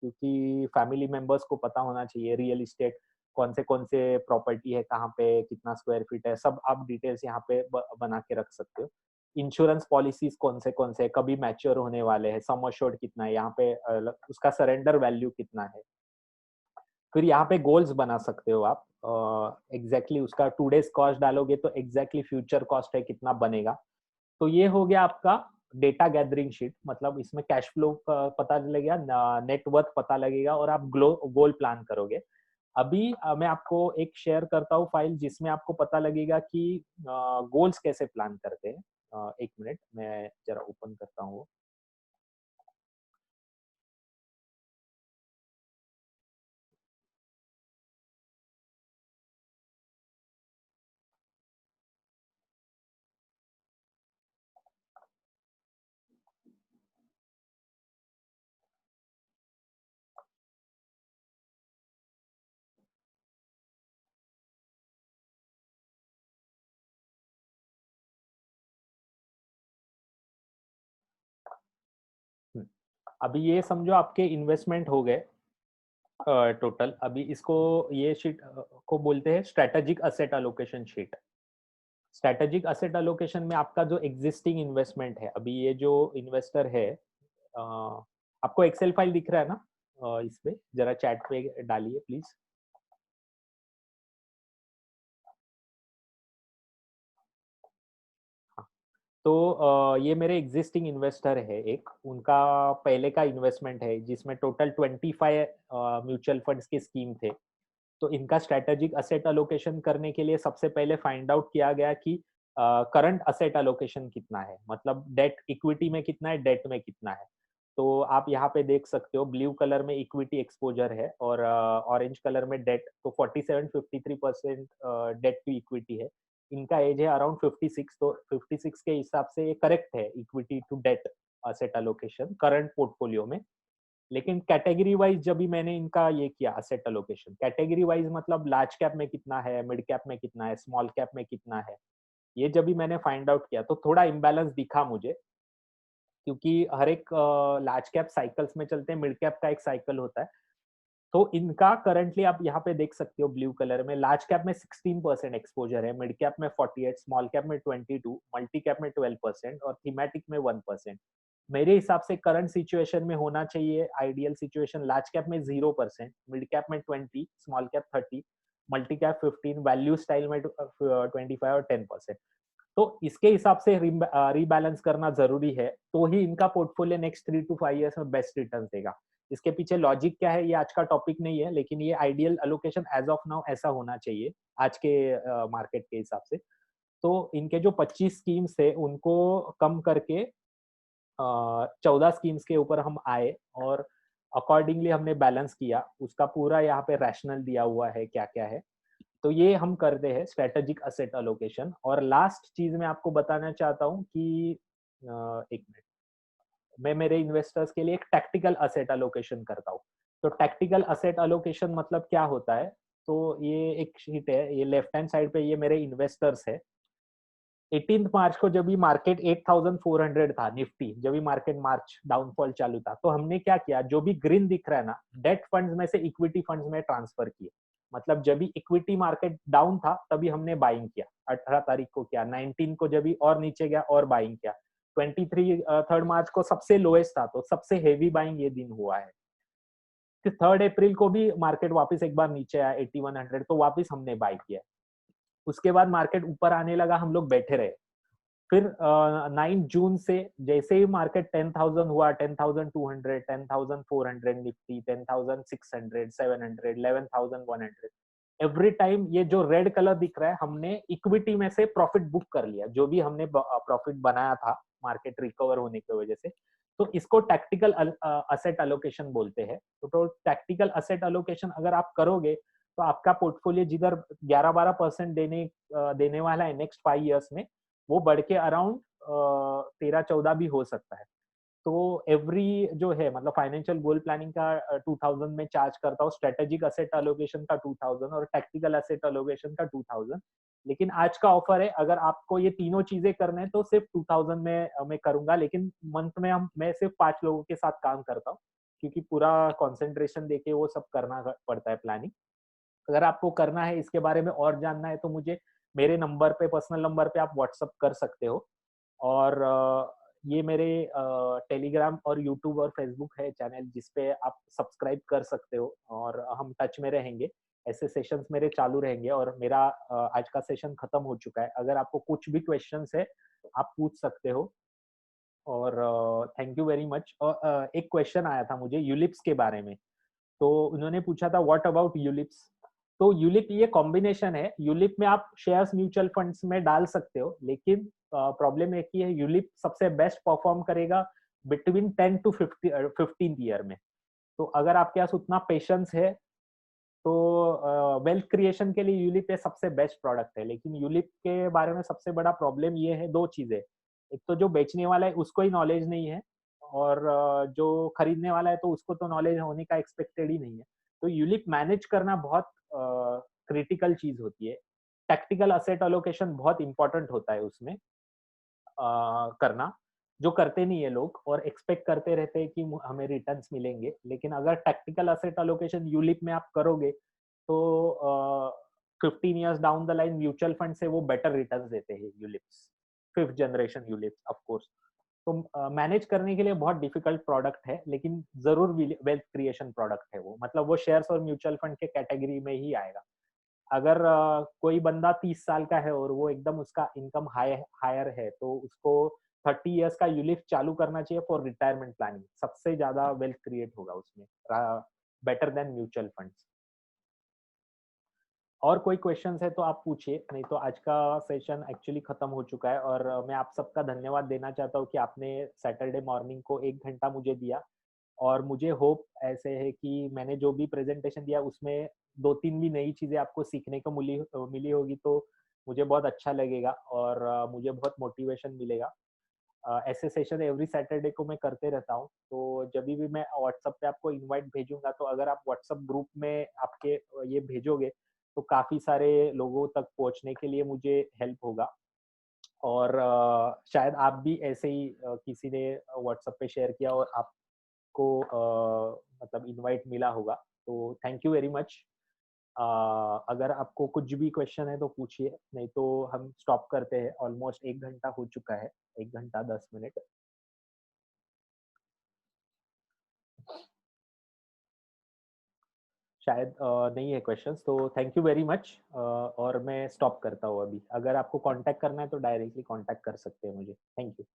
S1: क्योंकि फैमिली मेंबर्स को पता होना चाहिए रियल इस्टेट कौन से प्रॉपर्टी है, कहाँ पे कितना स्क्वायर फीट है, सब आप डिटेल्स यहाँ पे बना के रख सकते हो। इंश्योरेंस पॉलिसीज कौन से कभी मैच्योर होने वाले हैं, सम अश्योर्ड कितना है यहाँ पे, उसका सरेंडर वैल्यू कितना है। फिर यहाँ पे गोल्स बना सकते हो आप। एग्जैक्टली उसका टूडेज कॉस्ट डालोगे तो एग्जैक्टली फ्यूचर कॉस्ट है कितना बनेगा। तो ये हो गया आपका डेटा गैदरिंग शीट, मतलब इसमें कैश फ्लो पता लगेगा, नेटवर्थ पता लगेगा और आप गोल प्लान करोगे। अभी मैं आपको एक शेयर करता हूँ फाइल, जिसमें आपको पता लगेगा कि गोल्स कैसे प्लान करते हैं। एक मिनट मैं जरा ओपन करता हूँ। अभी ये समझो आपके इन्वेस्टमेंट हो गए टोटल। अभी इसको ये शीट को बोलते हैं strategic asset allocation sheet. Strategic asset allocation में आपका जो एग्जिस्टिंग इन्वेस्टमेंट है, अभी ये जो इन्वेस्टर है, आपको एक्सेल फाइल दिख रहा है ना, इस पे जरा चैट पे डालिए प्लीज। तो ये मेरे एग्जिस्टिंग इन्वेस्टर है एक, उनका पहले का इन्वेस्टमेंट है जिसमें टोटल 25 म्यूचुअल फंड्स के स्कीम थे। तो इनका स्ट्रेटेजिक असेट अलोकेशन करने के लिए सबसे पहले फाइंड आउट किया गया कि करंट असेट अलोकेशन कितना है, मतलब डेट इक्विटी में कितना है, डेट में कितना है। तो आप यहाँ पे देख सकते हो ब्लू कलर में इक्विटी एक्सपोजर है और ऑरेंज कलर में डेट। तो 47-53% डेट टू इक्विटी है। इनका एज है अराउंड 56, तो 56 के हिसाब से ये करेक्ट है equity to debt asset allocation current portfolio में। लेकिन कैटेगरी वाइज जब भी मैंने इनका ये किया असेट अलोकेशन, कैटेगरी वाइज मतलब लार्ज कैप में कितना है, मिड कैप में कितना है, स्मॉल कैप में कितना है, ये जब भी मैंने फाइंड आउट किया तो थोड़ा इम्बैलेंस दिखा मुझे। क्योंकि हर एक लार्ज कैप साइकिल्स में चलते हैं, मिड कैप का एक साइकिल होता है। तो इनका करंटली आप यहाँ पे देख सकते हो ब्लू कलर में, लार्ज कैप में 16% एक्सपोजर है, मिड कैप में 48, स्मॉल कैप में 22, मल्टी कैप में 12% और थीमेटिक में 1%। मेरे हिसाब से करंट सिचुएशन में होना चाहिए आइडियल सिचुएशन, लार्ज कैप में 0%, मिड कैप में 20, small cap 30, multi cap 15, value style में 25 और 10%। तो इसके हिसाब से रीबैलेंस करना जरूरी है, तो ही इनका पोर्टफोलियो नेक्स्ट 3 to 5 ईयर्स में बेस्ट रिटर्न देगा। इसके पीछे लॉजिक क्या है ये आज का टॉपिक नहीं है, लेकिन ये ideal allocation as of now ऐसा होना चाहिए आज के मार्केट के हिसाब से। तो इनके जो 25 स्कीम्स थे उनको कम करके 14 स्कीम्स के ऊपर हम आए और अकॉर्डिंगली हमने बैलेंस किया। उसका पूरा यहाँ पे रैशनल दिया हुआ है क्या क्या है। तो ये हम करते हैं स्ट्रेटेजिक असेट एलोकेशन। और लास्ट चीज मैं आपको बताना चाहता हूँ कि एक मिनट, मैं मेरे इन्वेस्टर्स के लिए एक टैक्टिकल असेट एलोकेशन करता हूँ। तो टैक्टिकल असेट एलोकेशन मतलब क्या होता है? तो ये एक शीट है, ये लेफ्ट हैंड साइड पे ये मेरे इन्वेस्टर्स है। 18 मार्च को जब भी मार्केट 8400 था निफ्टी, जब भी मार्केट मार्च डाउनफॉल चालू था, तो हमने क्या किया, जो भी ग्रीन दिख रहा है ना, डेट फंड्स में से इक्विटी फंड्स में ट्रांसफर किए। मतलब जब भी इक्विटी मार्केट डाउन था तभी हमने बाइंग किया, 18 तारीख को किया, 19 को जब भी और नीचे गया और बाइंग किया, 23 3 मार्च को सबसे लोएस्ट था तो सबसे हेवी बाइंग ये दिन हुआ है। फिर 3 अप्रैल को भी मार्केट वापस एक बार नीचे आया 8100, तो वापस हमने बाई किया। उसके बाद मार्केट ऊपर आने लगा, हम लोग बैठे रहे। फिर 9 जून से जैसे ही मार्केट 10,000 हुआ, 10,200, 10,400 निफ्टी, 10,600, 700, 11,100, एवरी टाइम ये जो रेड कलर दिख रहा है, हमने इक्विटी में से प्रॉफिट बुक कर लिया, जो भी हमने प्रॉफिट बनाया था मार्केट रिकवर होने की वजह से। तो इसको टैक्टिकल असेट एलोकेशन बोलते हैं। तो टैक्टिकल असेट एलोकेशन अगर आप करोगे तो आपका पोर्टफोलियो जिधर 11-12% देने वाला है नेक्स्ट 5 इयर्स में, वो बढ़ के अराउंड 13-14 भी हो सकता है। तो एवरी जो है मतलब फाइनेंशियल गोल प्लानिंग का 2000 में चार्ज करता हूँ, स्ट्रेटेजिक असेट एलोकेशन का 2000 और टैक्टिकल असेट एलोकेशन का 2000। लेकिन आज का ऑफर है, अगर आपको ये तीनों चीजें करने हैं तो सिर्फ 2000 में मैं करूंगा, लेकिन मंथ में मैं सिर्फ 5 लोगों के साथ काम करता हूँ, क्योंकि पूरा कंसंट्रेशन देके वो सब करना पड़ता है प्लानिंग। अगर आपको करना है, इसके बारे में और जानना है, तो मुझे मेरे नंबर पे, पर्सनल नंबर पे आप व्हाट्सअप कर सकते हो। और ये मेरे टेलीग्राम और यूट्यूब और फेसबुक है चैनल, जिसपे आप सब्सक्राइब कर सकते हो और हम टच में रहेंगे। ऐसे सेशंस मेरे चालू रहेंगे और मेरा आज का सेशन खत्म हो चुका है। अगर आपको कुछ भी क्वेश्चंस है, आप पूछ सकते हो। और थैंक यू वेरी मच। और एक क्वेश्चन आया था मुझे यूलिप्स के बारे में। तो उन्होंने पूछा था व्हाट अबाउट यूलिप्स। तो यूलिप ये कॉम्बिनेशन है, यूलिप में आप शेयर्स म्यूचुअल फंड्स में डाल सकते हो, लेकिन प्रॉब्लम एक ही है, यूलिप सबसे बेस्ट परफॉर्म करेगा बिटवीन 10 टू 15 ईयर में। तो अगर आपके पास उतना पेशेंस है तो वेल्थ क्रिएशन के लिए यूलिप ये सबसे बेस्ट प्रोडक्ट है। लेकिन यूलिप के बारे में सबसे बड़ा प्रॉब्लम ये है, दो चीजें। एक तो जो बेचने वाला है उसको ही नॉलेज नहीं है, और जो खरीदने वाला है तो उसको तो नॉलेज होने का एक्सपेक्टेड ही नहीं है। तो यूलिप मैनेज करना बहुत क्रिटिकल चीज होती है। टैक्टिकल असेट अलोकेशन बहुत इंपॉर्टेंट होता है उसमें करना, जो करते नहीं है लोग और एक्सपेक्ट करते रहते हैं कि हमें रिटर्न्स मिलेंगे। लेकिन अगर टैक्टिकल असेट अलोकेशन यूलिप में आप करोगे तो 15 years down the line mutual fund से वो बेटर रिटर्न्स देते हैं ULIPs, 5th generation ULIPs of course. तो मैनेज करने के लिए बहुत डिफिकल्ट प्रोडक्ट है, लेकिन जरूर वेल्थ क्रिएशन प्रोडक्ट है वो। मतलब वो शेयर्स और म्यूचुअल फंड के कैटेगरी में ही आएगा। अगर कोई बंदा 30 साल का है और वो एकदम उसका इनकम हायर है, तो उसको 30 इयर्स का यूलिप चालू करना चाहिए फॉर रिटायरमेंट प्लानिंग। सबसे ज्यादा वेल्थ क्रिएट होगा उसमें, बेटर देन म्यूचुअल फंड्स। और कोई क्वेश्चंस है तो आप पूछिए, नहीं तो आज का सेशन एक्चुअली खत्म हो चुका है। और मैं आप सबका धन्यवाद देना चाहता हूँ कि आपने सैटरडे मॉर्निंग को 1 घंटा मुझे दिया। और मुझे होप ऐसे है कि मैंने जो भी प्रेजेंटेशन दिया उसमें 2-3 भी नई चीजें आपको सीखने को मिली होगी, तो मुझे बहुत अच्छा लगेगा और मुझे बहुत मोटिवेशन मिलेगा। ऐसे सेशन एवरी सैटरडे को मैं करते रहता हूँ। तो जब भी मैं व्हाट्सएप पे आपको इनवाइट भेजूंगा, तो अगर आप व्हाट्सएप ग्रुप में आपके ये भेजोगे तो काफी सारे लोगों तक पहुंचने के लिए मुझे हेल्प होगा। और शायद आप भी ऐसे ही किसी ने व्हाट्सएप पे शेयर किया और आपको मतलब इनवाइट मिला होगा। तो थैंक यू वेरी मच। अगर आपको कुछ भी क्वेश्चन है तो पूछिए, नहीं तो हम स्टॉप करते हैं। ऑलमोस्ट 1 घंटा हो चुका है, 1 घंटा 10 मिनट। शायद नहीं है क्वेश्चंस, तो थैंक यू वेरी मच। और मैं स्टॉप करता हूँ अभी। अगर आपको कांटेक्ट करना है तो डायरेक्टली कांटेक्ट कर सकते हैं मुझे। Thank you.